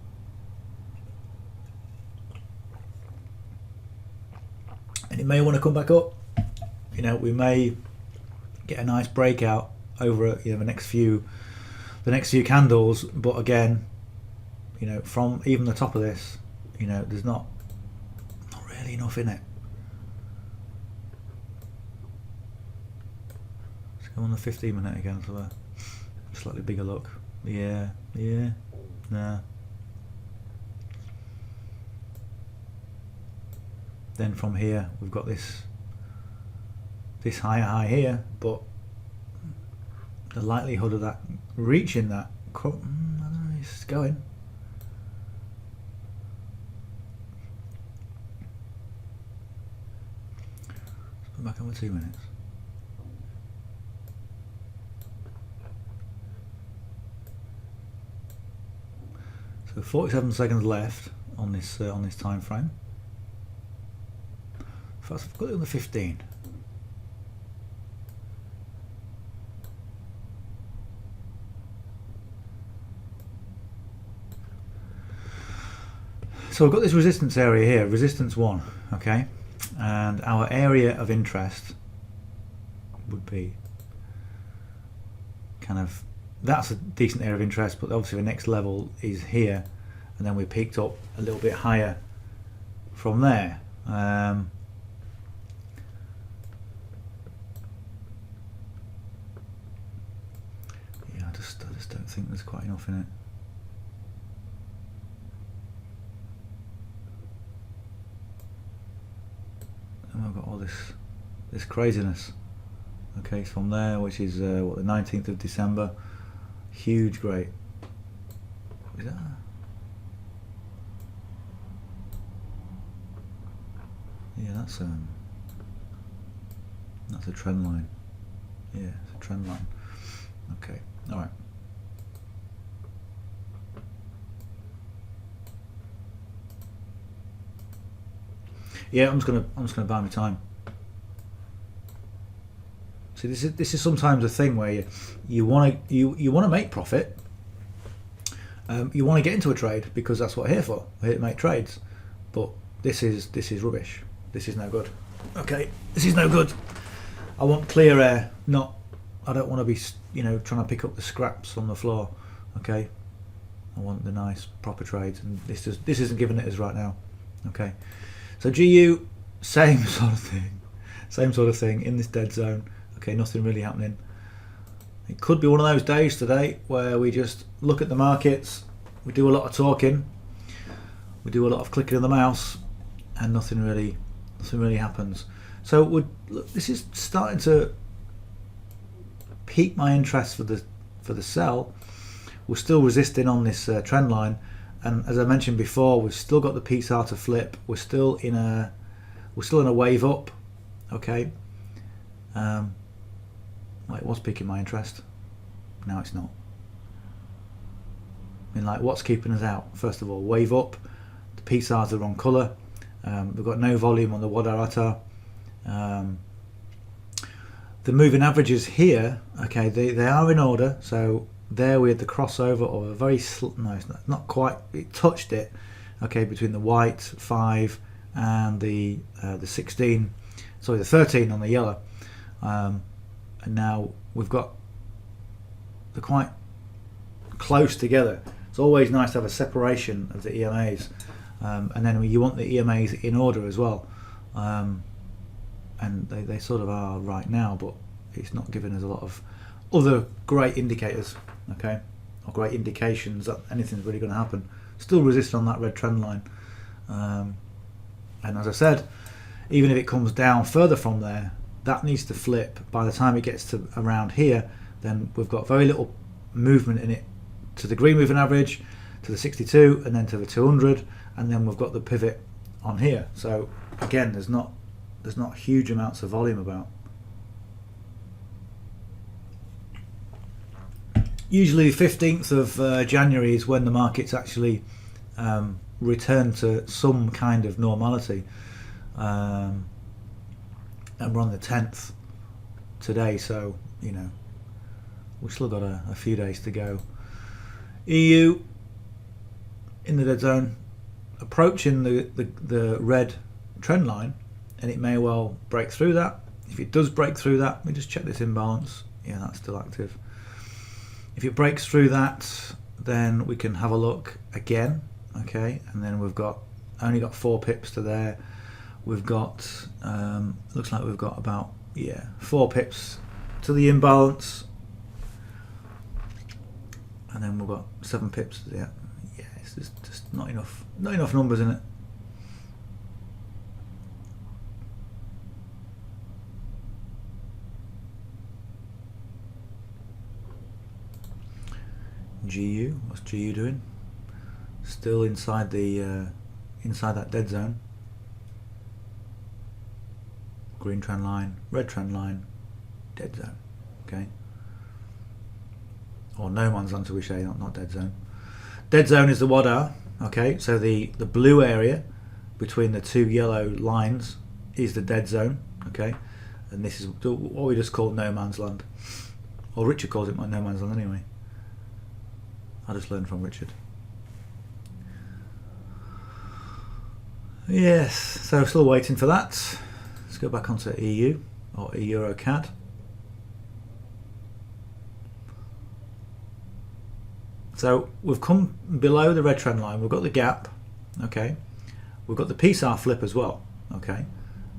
And it may want to come back up. You know, we may get a nice breakout over, you know, the next few candles. But again, you know, from even the top of this, you know, there's not really enough in it. Let's go on the 15-minute again for a slightly bigger look. Yeah, nah. Then from here we've got this higher here, but the likelihood of that reaching that, I don't know, it's going. Let's put back on for 2 minutes. So 47 seconds left on this time frame. First, I've got it on the 15. So we've got this resistance area here, resistance 1, okay, and our area of interest would be kind of, that's a decent area of interest, but obviously the next level is here, and then we peaked up a little bit higher from there. I just don't think there's quite enough in it. And I've got all this craziness. Okay, from there, which is what, the 19th of December, huge, great. Is that? Yeah, that's a trend line. Yeah, it's a trend line. Okay, all right. Yeah, I'm just gonna buy my time. See, this is sometimes a thing where you want to make profit. You want to get into a trade because that's what we're here for. We're here to make trades. But this is rubbish. This is no good. Okay, this is no good. I want clear air. I don't want to be, you know, trying to pick up the scraps on the floor. Okay, I want the nice proper trades, and this isn't giving it us right now. Okay, so GU, same sort of thing in this dead zone. Okay, nothing really happening. It could be one of those days today where we just look at the markets, we do a lot of talking, we do a lot of clicking of the mouse, and nothing really happens. So this is starting to pique my interest for the sell. We're still resisting on this trend line, and as I mentioned before, we've still got the PSAR to flip. We're still in a wave up. Okay. Well, it was piquing my interest. Now it's not. I mean, like, what's keeping us out? First of all, wave up. The PSAR's the wrong colour. We've got no volume on the Wadarata. The moving averages here, okay, they are in order. So there we had the crossover, or a very no, it's not quite. It touched it, okay, between the white 5 and the 16. Sorry, the 13 on the yellow. And now we've got, they're quite close together. It's always nice to have a separation of the EMAs, and then you want the EMAs in order as well, and they sort of are right now, but it's not giving us a lot of other great indicators, okay, or great indications that anything's really going to happen. Still resisting on that red trend line, and as I said, even if it comes down further from there, that needs to flip. By the time it gets to around here, then we've got very little movement in it to the green moving average, to the 62, and then to the 200, and then we've got the pivot on here. So again, there's not huge amounts of volume about. Usually 15th of January is when the markets actually return to some kind of normality. And we're on the 10th today, so you know we've still got a few days to go. EU in the dead zone, approaching the red trend line, and it may well break through that. If it does break through that, let me just check this imbalance. Yeah, that's still active. If it breaks through that, then we can have a look again, okay, and then we've only got 4 pips to there. We've got, looks like we've got about 4 pips to the imbalance, and then we've got 7 pips. Yeah, it's just not enough numbers in it. GU, what's GU doing? Still inside that dead zone. Green trend line, red trend line, dead zone, okay, or no man's land, so we say, not dead zone. Dead zone is the Wadar, okay, so the blue area between the 2 yellow lines is the dead zone, okay, and this is what we just call no man's land, or Richard calls it no man's land anyway. I just learned from Richard. Yes, so still waiting for that. Let's go back onto EU or Euro CAD. So we've come below the red trend line. We've got the gap, okay. We've got the PSAR flip as well, okay.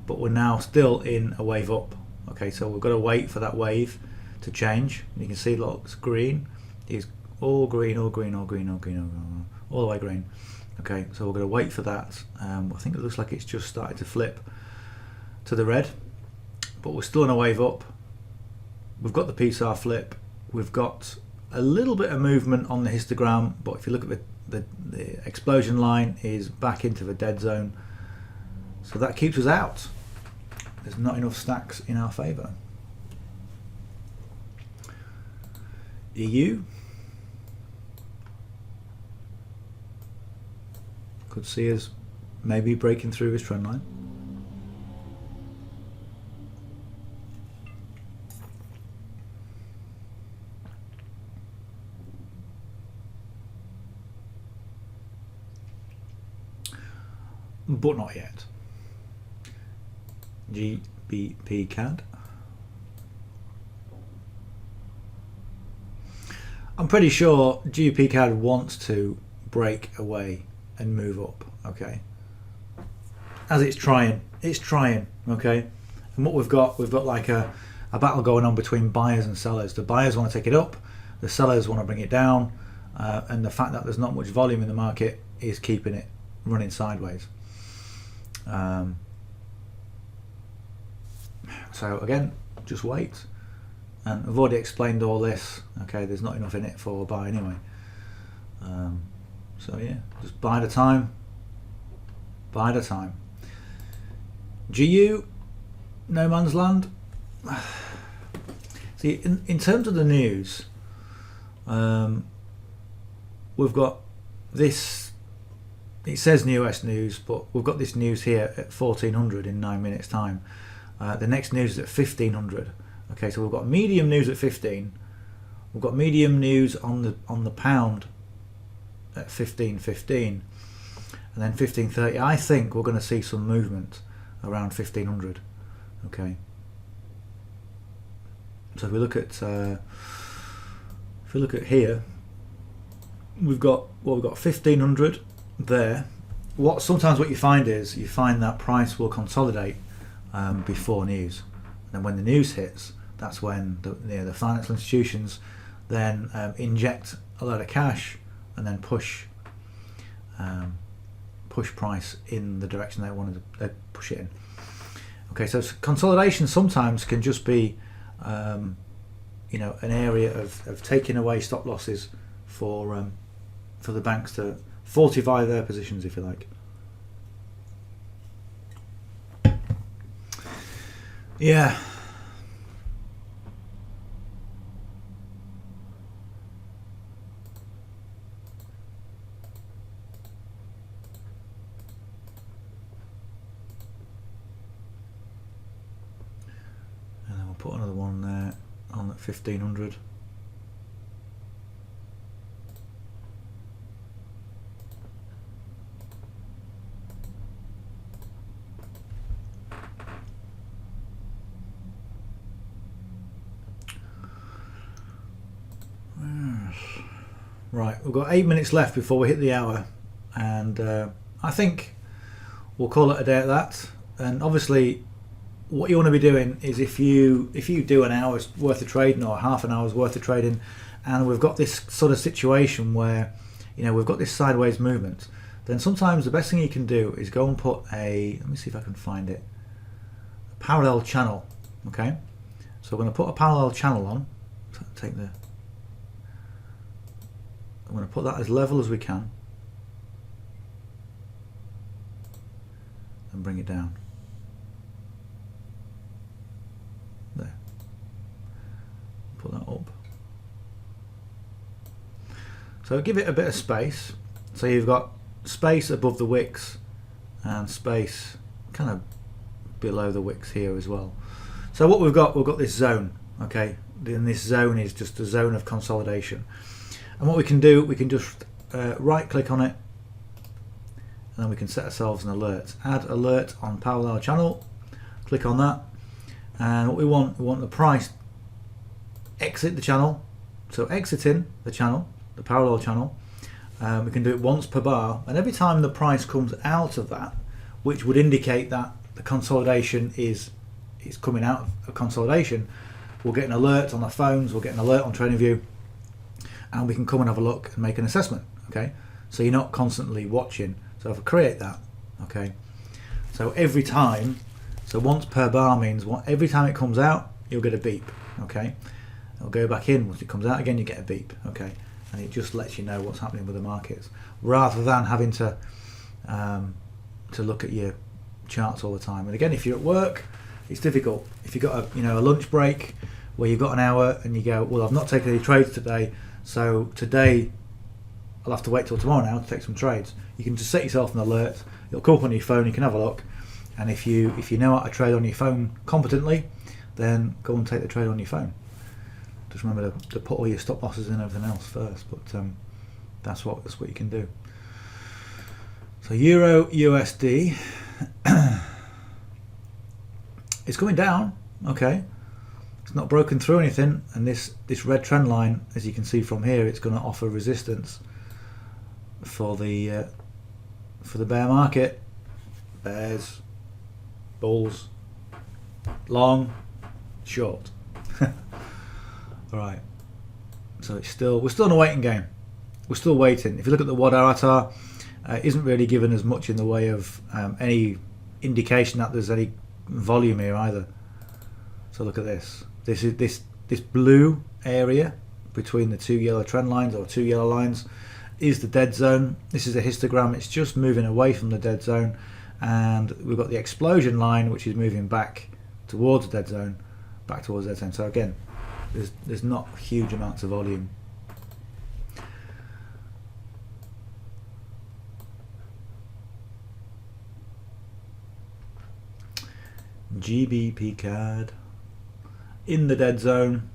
But we're now still in a wave up, okay. So we've got to wait for that wave to change. You can see, look, it's green. It's all green, all green, all green, all green, all the way green. Okay, so we're going to wait for that. I think it looks like it's just started to flip to the red, but we're still in a wave up. We've got the PSAR flip. We've got a little bit of movement on the histogram, but if you look at the explosion line is back into the dead zone, so that keeps us out. There's not enough stacks in our favour. EU could see us maybe breaking through his trend line. But not yet. GBP CAD. I'm pretty sure GBP CAD wants to break away and move up, okay? As it's trying, okay? And what we've got like a a battle going on between buyers and sellers. The buyers want to take it up, the sellers want to bring it down, and the fact that there's not much volume in the market is keeping it running sideways. So again, just wait. And I've already explained all this. Okay, there's not enough in it for a buy anyway. So yeah, just buy the time. Buy the time. GU, no man's land. See, in terms of the news, we've got this. It says US news, but we've got this news here at 1400 in 9 minutes time. The next news is at 1500. Okay, so we've got medium news at 15. We've got medium news on the pound at 15.15, and then 15.30. I think we're going to see some movement around 1500. Okay. So if we look at here, we've got 1500 there. Sometimes what you find is that price will consolidate before news, and then when the news hits, that's when the financial institutions then inject a lot of cash and then push price in the direction they wanted to push it in. Okay, so consolidation sometimes can just be an area of taking away stop losses for the banks to fortify their positions, if you like. Yeah. And then we'll put another one there on at 1500. Right, we've got 8 minutes left before we hit the hour, and I think we'll call it a day at that. And obviously, what you want to be doing is if you do an hour's worth of trading or half an hour's worth of trading, and we've got this sort of situation where we've got this sideways movement, then sometimes the best thing you can do is go and put let me see if I can find it, a parallel channel. Okay, so we're going to put a parallel channel on. I'm going to put that as level as we can and bring it down. There. Put that up. So give it a bit of space. So you've got space above the wicks and space kind of below the wicks here as well. So what we've got this zone, okay? And this zone is just a zone of consolidation. And what we can do, we can just right click on it, and then we can set ourselves an alert. Add alert on parallel channel, click on that, and what we want the price exit the channel. So exiting the channel, the parallel channel, we can do it once per bar, and every time the price comes out of that, which would indicate that the consolidation is coming out of consolidation, we'll get an alert on our phones, we'll get an alert on TradingView, and we can come and have a look and make an assessment. Okay, so you're not constantly watching. So if I create that, okay, so every time, so once per bar means every time it comes out, you'll get a beep. Okay, it'll go back in. Once it comes out again, you get a beep. Okay, and it just lets you know what's happening with the markets, rather than having to look at your charts all the time. And again, if you're at work, it's difficult. If you've got a lunch break where you've got an hour and you go, well, I've not taken any trades today, so today I'll have to wait till tomorrow now to take some trades. You can just set yourself an alert. It'll come up on your phone. You can have a look, and if you know how to trade on your phone competently, then go and take the trade on your phone. Just remember to put all your stop losses in and everything else first. But that's what you can do. So Euro USD, it's coming down. Okay. It's not broken through anything, and this red trend line, as you can see from here, it's going to offer resistance for the bear market. Bears, bulls, long, short. All right. So we're still in a waiting game. We're still waiting. If you look at the WAD avatar, isn't really giving us much in the way of any indication that there's any volume here either. So look at this. This is this blue area between the two yellow trend lines, or two yellow lines, is the dead zone. This is a histogram. It's just moving away from the dead zone, and we've got the explosion line, which is moving back towards the dead zone, back towards the dead zone. So again, there's not huge amounts of volume. GBP CAD in the dead zone.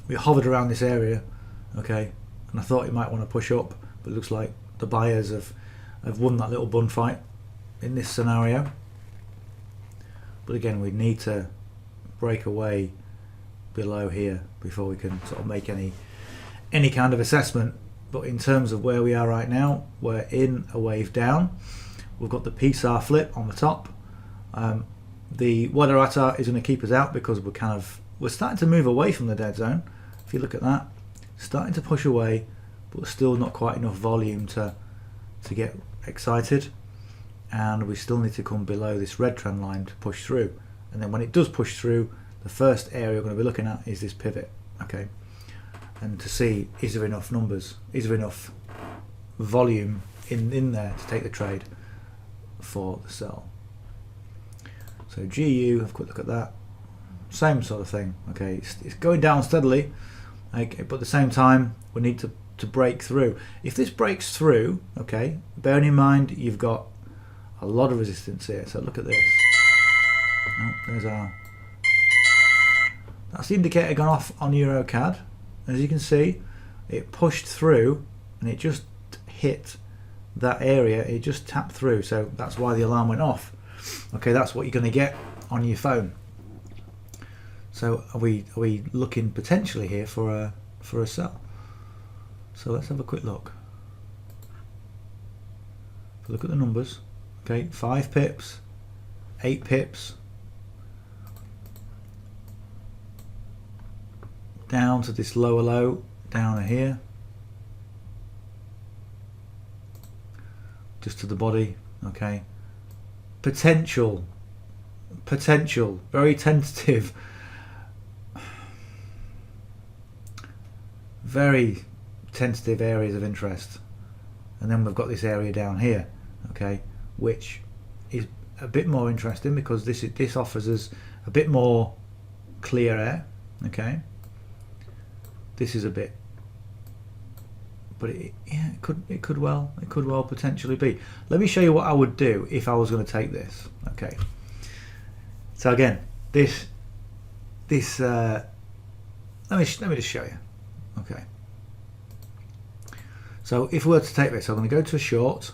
We hovered around this area, okay, and I thought you might want to push up, but it looks like the buyers have won that little bun fight in this scenario. But again, we need to break away below here before we can sort of make any kind of assessment. But in terms of where we are right now, we're in a wave down. We've got the PSAR flip on the top. The Wadarata is going to keep us out because we're starting to move away from the dead zone. If you look at that, starting to push away, but still not quite enough volume to get excited, and we still need to come below this red trend line to push through. And then when it does push through, the first area we're going to be looking at is this pivot, okay, and to see, is there enough numbers, is there enough volume in there to take the trade for the sell. So GU, have a quick look at that. Same sort of thing. Okay, it's going down steadily, okay, but at the same time we need to break through. If this breaks through, okay, bearing in mind you've got a lot of resistance here. So look at this. Oh, that's the indicator gone off on EuroCAD. As you can see, it pushed through and it just hit that area. It just tapped through. So that's why the alarm went off. Okay, that's what you're going to get on your phone. So are we looking potentially here for a sell? So let's have a quick look. Look at the numbers. Okay, 5 pips, 8 pips, down to this lower low down here, just to the body. Okay, potential, very tentative, very tentative areas of interest. And then we've got this area down here, okay, which is a bit more interesting because this offers us a bit more clear air. Okay, this is a bit, but it could well potentially be. Let me show you what I would do if I was going to take this. Okay, so again, this let me just show you. Okay, so if we were to take this, I'm going to go to a short.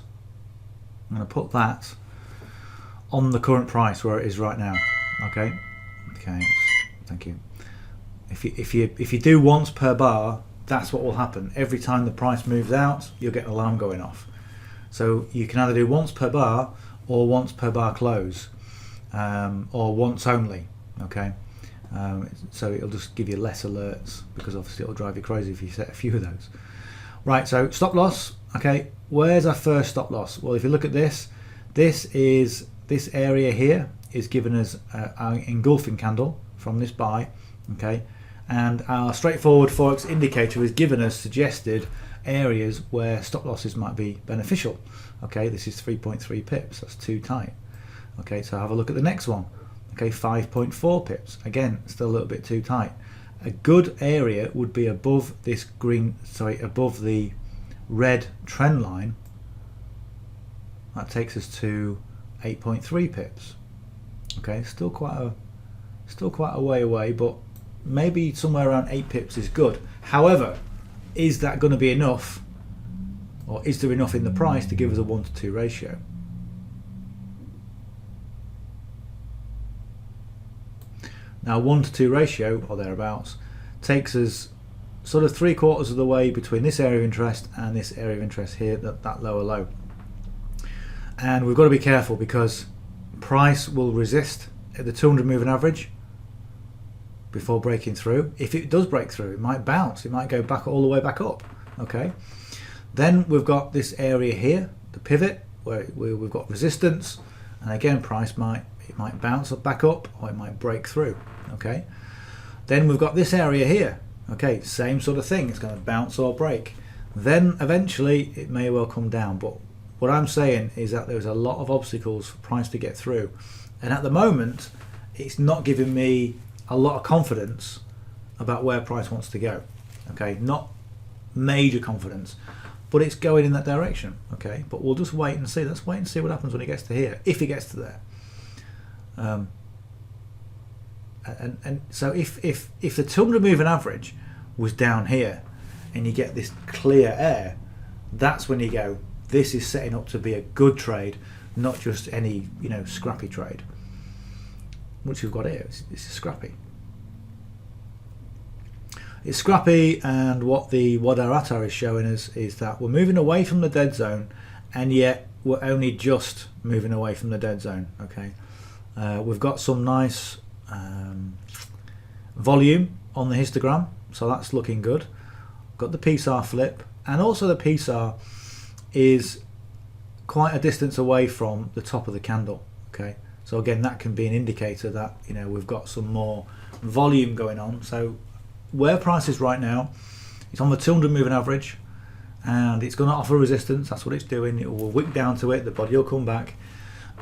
I'm going to put that on the current price where it is right now. Okay, thank you. If you do once per bar, that's what will happen. Every time the price moves out, you'll get an alarm going off. So you can either do once per bar or once per bar close, or once only. Okay, so it'll just give you less alerts because obviously it'll drive you crazy if you set a few of those. Right, so stop loss. Okay, where's our first stop loss? Well, if you look at this area here is giving us our engulfing candle from this buy. Okay, and our straightforward Forex indicator has given us suggested areas where stop losses might be beneficial. Okay, this is 3.3 pips, that's too tight. Okay, so have a look at the next one. Okay, 5.4 pips, again still a little bit too tight. A good area would be above this above the red trend line. That takes us to 8.3 pips. Okay, still quite a way away, but maybe somewhere around 8 pips is good. However, is that going to be enough, or is there enough in the price to give us a 1-to-2 ratio? Now 1-to-2 ratio or thereabouts takes us sort of 3/4 of the way between this area of interest and this area of interest here, that lower low. And we've got to be careful because price will resist at the 200 moving average. before breaking through. If it does break through, it might bounce, it might go back all the way back up. Okay, then we've got this area here, the pivot, where we've got resistance, and again price might bounce up back up, or it might break through. Okay, then we've got this area here. Okay, same sort of thing, it's going to bounce or break. Then eventually it may well come down, but what I'm saying is that there's a lot of obstacles for price to get through, and at the moment it's not giving me a lot of confidence about where price wants to go. Okay, not major confidence, but it's going in that direction. Okay, but we'll just wait and see. Let's wait and see what happens when it gets to here, if it gets to there. And so if the 200 moving average was down here and you get this clear air, that's when you go, this is setting up to be a good trade, not just any scrappy trade, which we've got here. It's scrappy. It's scrappy, and what the Wadarata is showing us is that we're moving away from the dead zone, and yet we're only just moving away from the dead zone. Okay, we've got some nice volume on the histogram, so that's looking good. Got the PSAR flip, and also the PSAR is quite a distance away from the top of the candle. Okay, so again, that can be an indicator that we've got some more volume going on. So where price is right now, it's on the 200 moving average, and it's going to offer resistance. That's what it's doing. It will wick down to it, the body will come back,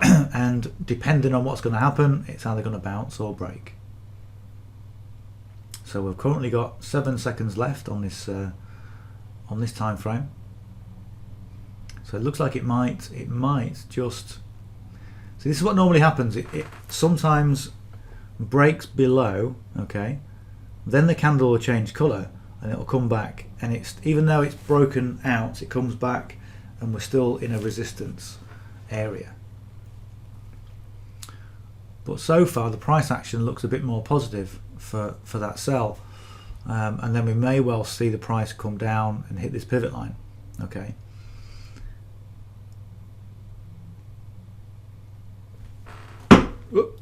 and depending on what's going to happen, it's either going to bounce or break. So we've currently got 7 seconds left on this time frame. So it looks like it might just. So this is what normally happens. It sometimes breaks below. Okay, then the candle will change colour and it will come back. And it's, even though it's broken out, it comes back, and we're still in a resistance area. But so far the price action looks a bit more positive for that sell, and then we may well see the price come down and hit this pivot line. Okay. Whoop.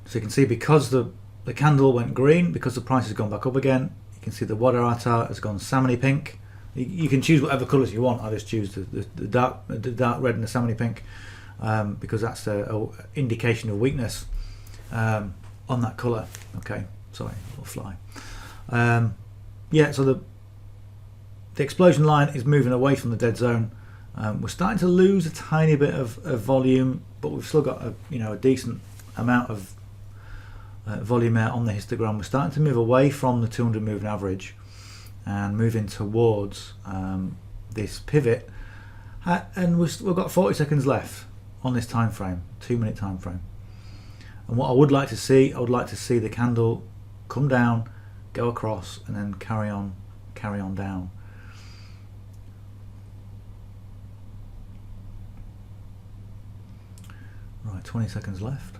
So you can see, because the candle went green, because the price has gone back up again, you can see the Wadarata has gone salmony pink. You can choose whatever colours you want. I just choose the dark red and the salmony pink, because that's an indication of weakness on that colour. Okay, sorry, it'll fly. Yeah, so the explosion line is moving away from the dead zone. We're starting to lose a tiny bit of volume, but we've still got a decent amount of volume out on the histogram. We're starting to move away from the 200 moving average and moving towards this pivot, and we've got 40 seconds left on this time frame, 2 minute time frame. And what I would like to see, I would like to see the candle come down, go across, and then carry on down. Right, 20 seconds left.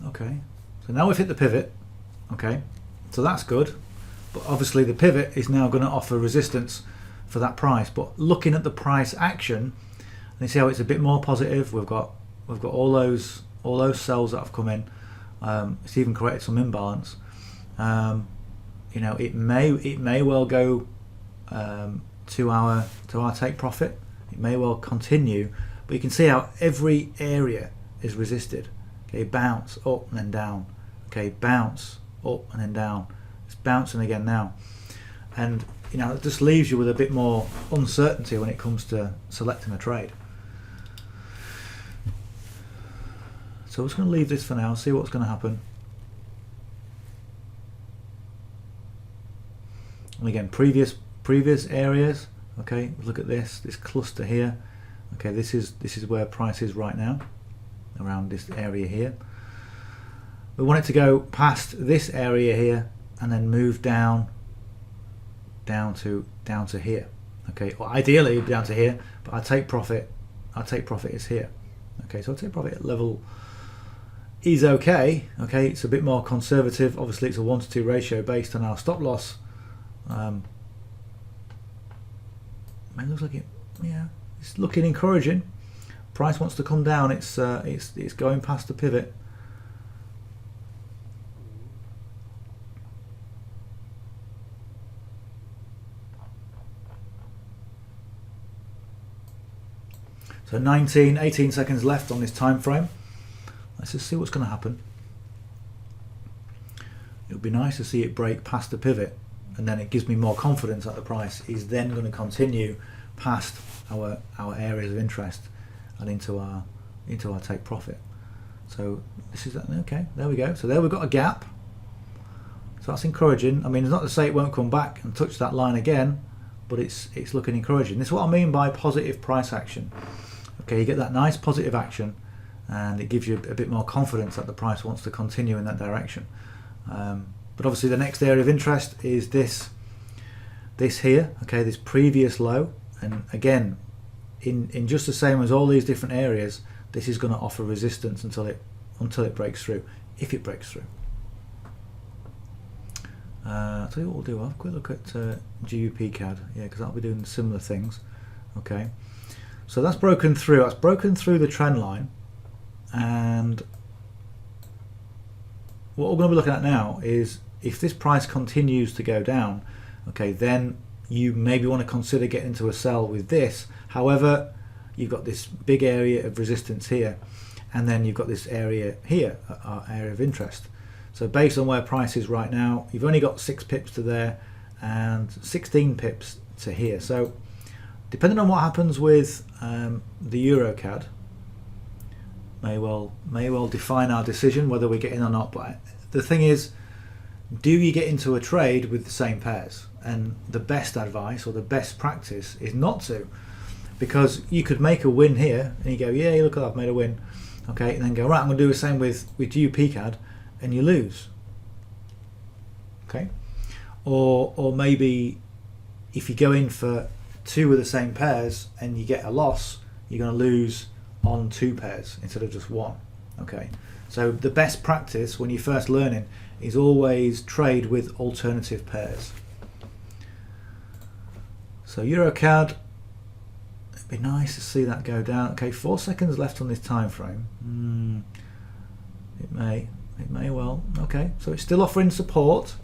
Okay, so now we've hit the pivot. Okay, so that's good, but obviously the pivot is now going to offer resistance for that price. But looking at the price action, and you see how it's a bit more positive. We've got all those sells that have come in. It's even created some imbalance. It may well go to our take profit. It may well continue, but you can see how every area is resisted. Okay, bounce up and then down. Okay, bounce up and then down. It's bouncing again now, and it just leaves you with a bit more uncertainty when it comes to selecting a trade. So I'm just going to leave this for now, see what's going to happen. And again, previous areas. Okay, look at this cluster here. Okay, this is where price is right now, around this area here. We want it to go past this area here and then move down down to here. Okay, or ideally down to here, but I take profit is here. Okay, so I take profit at level is okay. Okay, it's a bit more conservative. Obviously it's a 1-to-2 ratio based on our stop loss. It looks like it's looking encouraging. Price wants to come down. It's going past the pivot. So 18 seconds left on this time frame. Let's just see what's going to happen. It would be nice to see it break past the pivot, and then it gives me more confidence that the price is then going to continue past our areas of interest and into our take profit. So this is okay. There we go. So there we've got a gap. So that's encouraging. I mean, it's not to say it won't come back and touch that line again, but it's looking encouraging. This is what I mean by positive price action. Okay, you get that nice positive action, and it gives you a bit more confidence that the price wants to continue in that direction. But obviously the next area of interest is this here, okay, this previous low, and again, in just the same as all these different areas, this is going to offer resistance until it breaks through, if it breaks through. I'll tell you what we'll do. I'll have a quick look at GBP CAD, yeah, because I'll be doing similar things. Okay, so that's broken through. That's broken through the trend line, and what we're going to be looking at now is if this price continues to go down, okay, then you maybe want to consider getting into a sell with this. However, you've got this big area of resistance here, and then you've got this area here, our area of interest. So based on where price is right now, you've only got 6 pips to there and 16 pips to here. So depending on what happens with the Euro CAD, may well define our decision whether we get in or not. But the thing is, do you get into a trade with the same pairs? And the best advice or the best practice is not to, because you could make a win here and you go, yeah, look, I've made a win, okay, and then go, right, I'm going to do the same with GBP CAD, and you lose. Okay, or maybe if you go in for 2 of the same pairs and you get a loss, you're going to lose on 2 pairs instead of just 1. Okay, so the best practice when you're first learning is always trade with alternative pairs. So EuroCAD, it'd be nice to see that go down. Okay, 4 seconds left on this time frame. It may well. Okay, so it's still offering support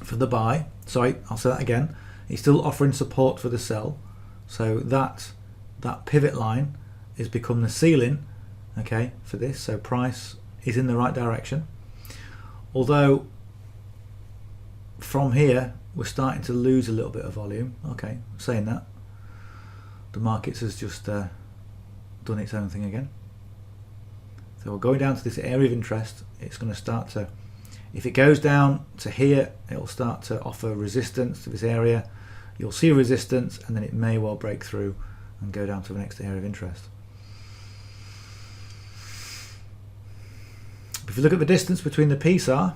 for the buy. Sorry, I'll say that again. It's still offering support for the sell. So that pivot line has become the ceiling, okay, for this. So price is in the right direction. Although from here we're starting to lose a little bit of volume. Okay, saying that, the markets has just done its own thing again. So we're going down to this area of interest. It's going to start to, if it goes down to here, it'll start to offer resistance to this area. You'll see resistance, and then it may well break through and go down to the next area of interest. If you look at the distance between the PSAR,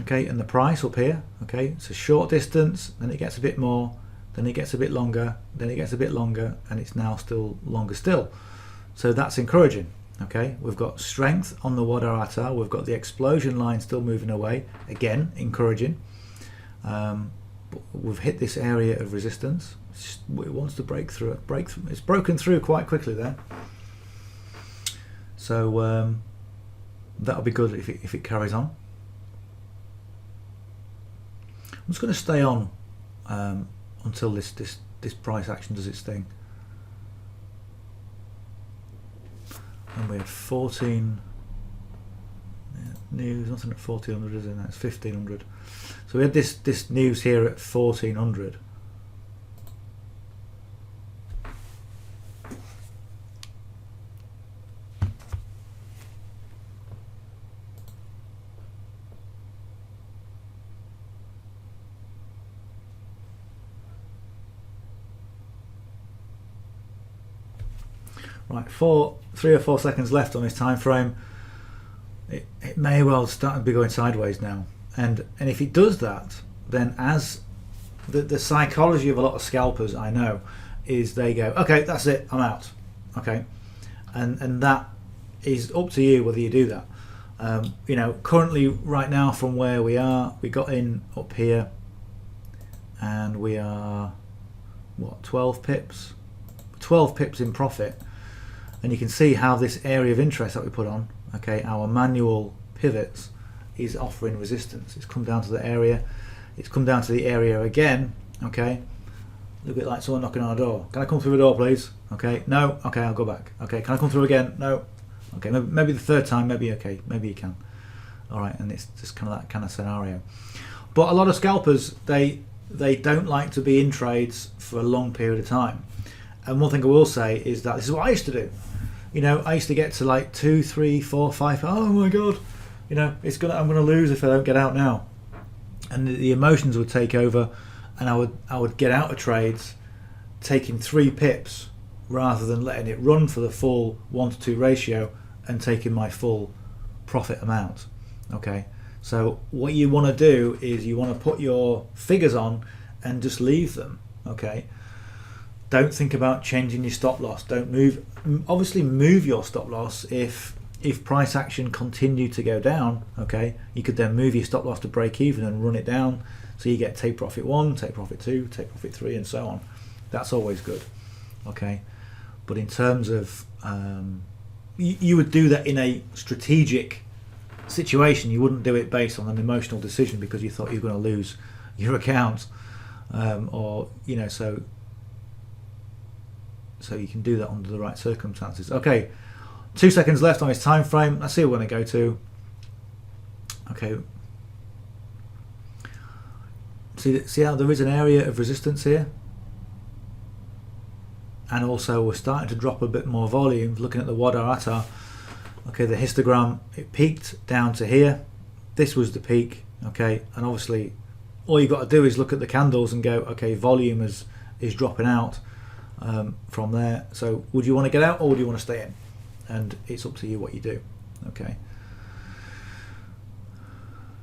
okay, and the price up here, okay, it's a short distance, then it gets a bit more, then it gets a bit longer, then it gets a bit longer, and it's now still longer still. So that's encouraging. Okay, we've got strength on the Wadarata, we've got the explosion line still moving away, again encouraging. We've hit this area of resistance. It wants to break through it. It's broken through quite quickly there. So that'll be good if it carries on. I'm just going to stay on until this price action does its thing. And we had 14 news, nothing at 1400, is it? No, it's 1500. So we had this news here at 1400. Right, 3 or 4 seconds left on this time frame. It may well start to be going sideways now, and if it does that, then as the psychology of a lot of scalpers, I know, is they go, okay, that's it, I'm out. Okay, and that is up to you whether you do that. You know, currently right now from where we are, we got in up here, and we are what, 12 pips in profit, and you can see how this area of interest that we put on, okay, our manual pivots, is offering resistance. It's come down to the area, it's come down to the area again, okay, a little bit like someone knocking on a door. Can I come through the door, please? Okay, no, okay, I'll go back. Okay, can I come through again? No. Okay, maybe the third time, maybe, okay, maybe you can. All right, and it's just kind of that kind of scenario. But a lot of scalpers, they don't like to be in trades for a long period of time. And one thing I will say is that this is what I used to do. You know, I used to get to like 2, 3, 4, 5. Oh my God, you know, I'm gonna lose if I don't get out now. And the emotions would take over, and I would get out of trades, taking 3 pips rather than letting it run for the full 1-to-2 ratio and taking my full profit amount. Okay, so what you want to do is you want to put your figures on and just leave them. Okay, don't think about changing your stop loss. Don't move. Obviously move your stop loss if price action continued to go down. Okay, you could then move your stop loss to break even and run it down, so you get take profit 1, take profit 2, take profit 3, and so on. That's always good. Okay, but in terms of you would do that in a strategic situation. You wouldn't do it based on an emotional decision because you thought you were going to lose your account, or you know, so you can do that under the right circumstances. Okay, 2 seconds left on his time frame. Let's see what we're going to go to. Okay, see how there is an area of resistance here, and also we're starting to drop a bit more volume. Looking at the Wadar, okay, the histogram, it peaked down to here. This was the peak, okay, and obviously all you've got to do is look at the candles and go, okay, volume is dropping out from there. So would you want to get out or would you want to stay in? And it's up to you what you do. Okay,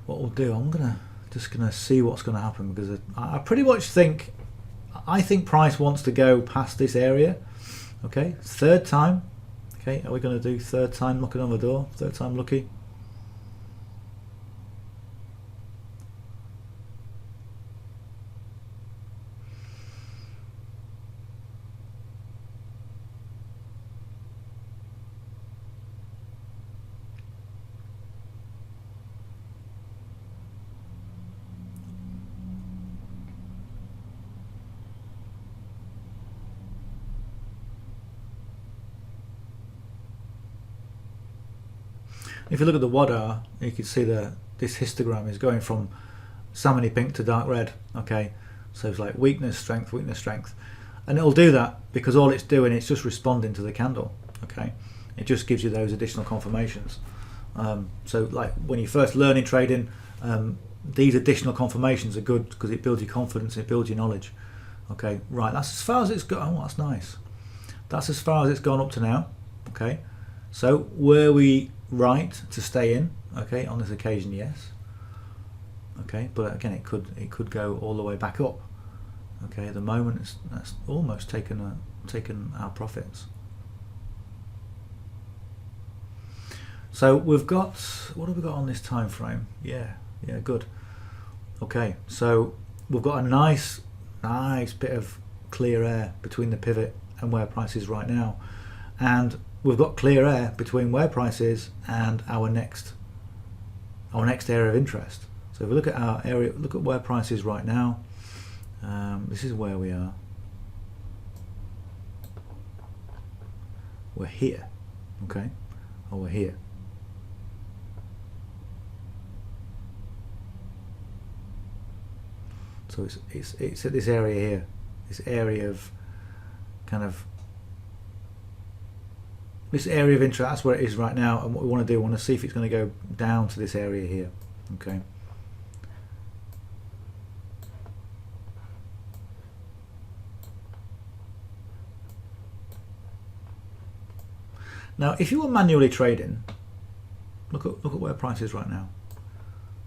what we'll do, I'm just gonna see what's going to happen, because I pretty much think price wants to go past this area. Okay, third time. Okay, are we going to do third time knocking on the door? Third time lucky. If you look at the Wadar, you can see this histogram is going from salmony pink to dark red. Okay, so it's like weakness, strength, and it'll do that because all it's doing is just responding to the candle. Okay, it just gives you those additional confirmations. So like when you're first learning trading, these additional confirmations are good because it builds your confidence, it builds your knowledge. Okay, right, that's as far as it's gone. Oh, that's nice. That's as far as it's gone up to now. Okay, so were we right to stay in? Okay, on this occasion, yes. Okay, but again, it could go all the way back up. Okay, at the moment that's almost taken our profits. So we've got, what have we got on this time frame? Yeah, good. Okay, so we've got a nice bit of clear air between the pivot and where price is right now, and we've got clear air between where price is and our next area of interest. So if we look at our area, look at where price is right now. This is where we are. We're here, okay, or we're here. So it's at this area here, this area of kind of this area of interest. That's where it is right now, and what we want to do, we want to see if it's going to go down to this area here. Okay. Now, if you were manually trading, look at where price is right now.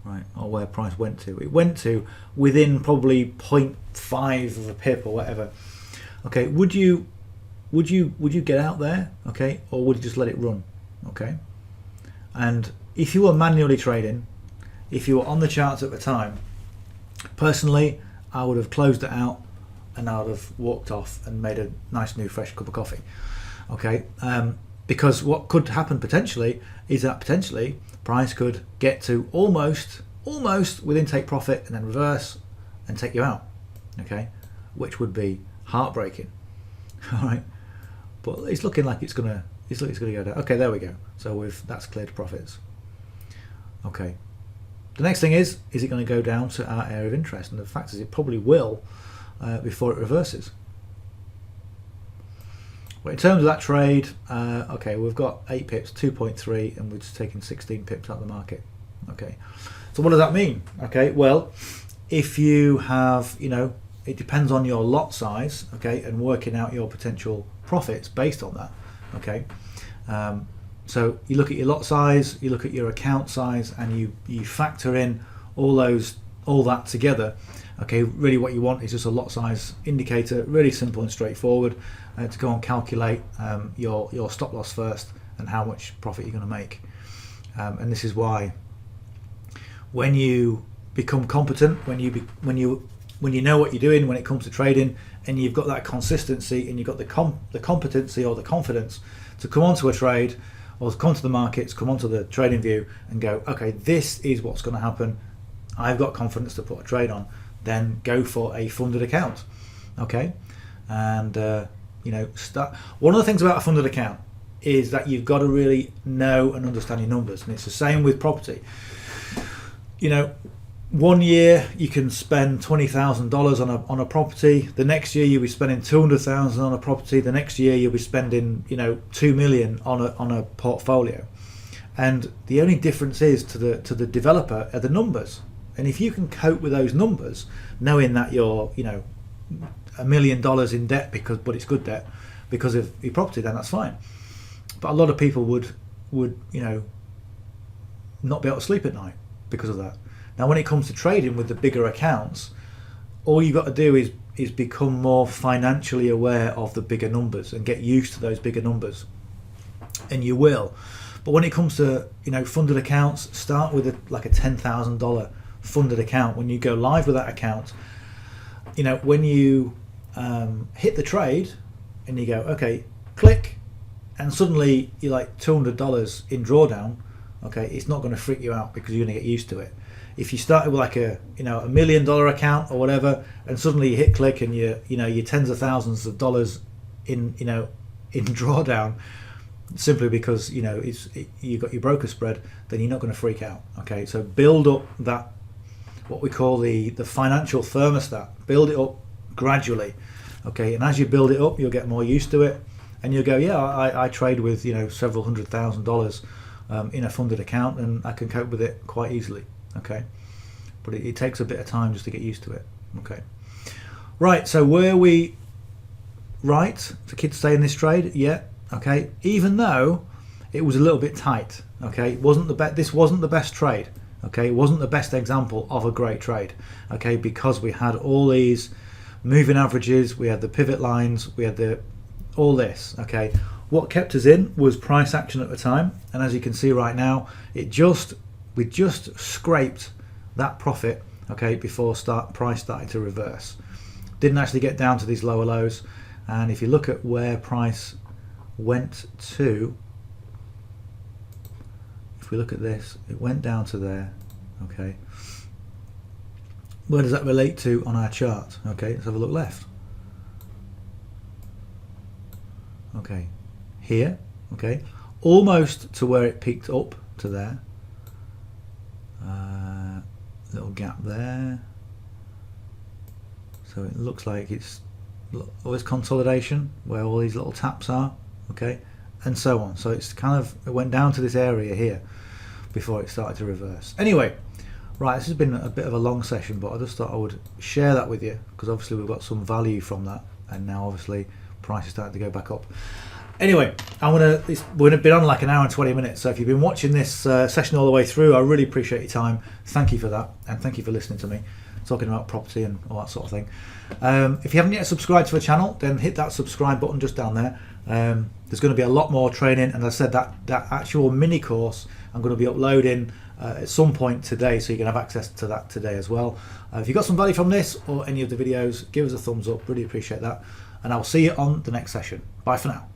right, or where price went to. It went to within probably 0.5 of a pip or whatever. Okay, would you get out there, okay, or would you just let it run, okay? And if you were manually trading, if you were on the charts at the time, personally, I would have closed it out and I would have walked off and made a nice new fresh cup of coffee, okay? Because what could happen potentially is that potentially price could get to almost within take profit and then reverse and take you out, okay, which would be heartbreaking. All right, but it's looking like it's gonna go down. Okay, there we go. So that's cleared profits. Okay, the next thing is it going to go down to our area of interest? And the fact is it probably will before it reverses. But in terms of that trade, okay, we've got 8 pips, 2.3, and we're just taking 16 pips out of the market. Okay, so what does that mean? Okay, well, if you have, it depends on your lot size, okay, and working out your potential profits based on that, okay. So you look at your lot size, you look at your account size, and you factor in all that together. Okay, really what you want is just a lot size indicator, really simple and straightforward, to go and calculate your stop loss first and how much profit you're going to make. And this is why when you become competent, when you know what you're doing when it comes to trading, and you've got that consistency and you've got the competency or the confidence to come onto a trade or to come to the markets, come onto the trading view and go, okay, this is what's going to happen. I've got confidence to put a trade on. Then go for a funded account, okay? And start. One of the things about a funded account is that you've got to really know and understand your numbers, and it's the same with property. 1 year you can spend $20,000 on a property. The next year you'll be spending $200,000 on a property. The next year you'll be spending $2 million on a portfolio. And the only difference is to the developer are the numbers. And if you can cope with those numbers, knowing that you're $1 million in debt but it's good debt because of your property, then that's fine. But a lot of people would not be able to sleep at night because of that. Now, when it comes to trading with the bigger accounts, all you've got to do is become more financially aware of the bigger numbers and get used to those bigger numbers, and you will. But when it comes to funded accounts, start with a $10,000 funded account. When you go live with that account, when you hit the trade and you go, okay, click, and suddenly you're like $200 in drawdown, okay, it's not going to freak you out because you're going to get used to it. If you started with a $1 million account or whatever, and suddenly you hit click and you're tens of thousands of dollars in drawdown, simply because you've got your broker spread, then you're not going to freak out. Okay, so build up that, what we call the financial thermostat. Build it up gradually, okay, and as you build it up, you'll get more used to it, and you'll go, yeah, I trade with several $100,000 in a funded account, and I can cope with it quite easily. Okay, but it takes a bit of time just to get used to it. Okay, right, so were we right to stay in this trade? Yeah. Okay, even though it was a little bit tight, okay, this wasn't the best trade, okay, it wasn't the best example of a great trade, okay, because we had all these moving averages, we had the pivot lines, we had all this, okay. What kept us in was price action at the time, and as you can see right now, we just scraped that profit, okay, before price started to reverse. Didn't actually get down to these lower lows, and if you look at where price went to, if we look at this, it went down to there, okay. Where does that relate to on our chart? Okay, let's have a look left. Okay, here, okay, almost to where it peaked up to there. Little gap there. So it looks like it's always consolidation where all these little taps are, okay, and so on. So it's it went down to this area here before it started to reverse. Anyway, right, this has been a bit of a long session, but I just thought I would share that with you because obviously we've got some value from that, and now obviously price is starting to go back up. Anyway, we're been on like an hour and 20 minutes. So if you've been watching this session all the way through, I really appreciate your time. Thank you for that, and thank you for listening to me talking about property and all that sort of thing. If you haven't yet subscribed to the channel, then hit that subscribe button just down there. There's going to be a lot more training, and as I said, that actual mini course I'm going to be uploading at some point today, so you can have access to that today as well. If you got some value from this or any of the videos, give us a thumbs up. Really appreciate that, and I'll see you on the next session. Bye for now.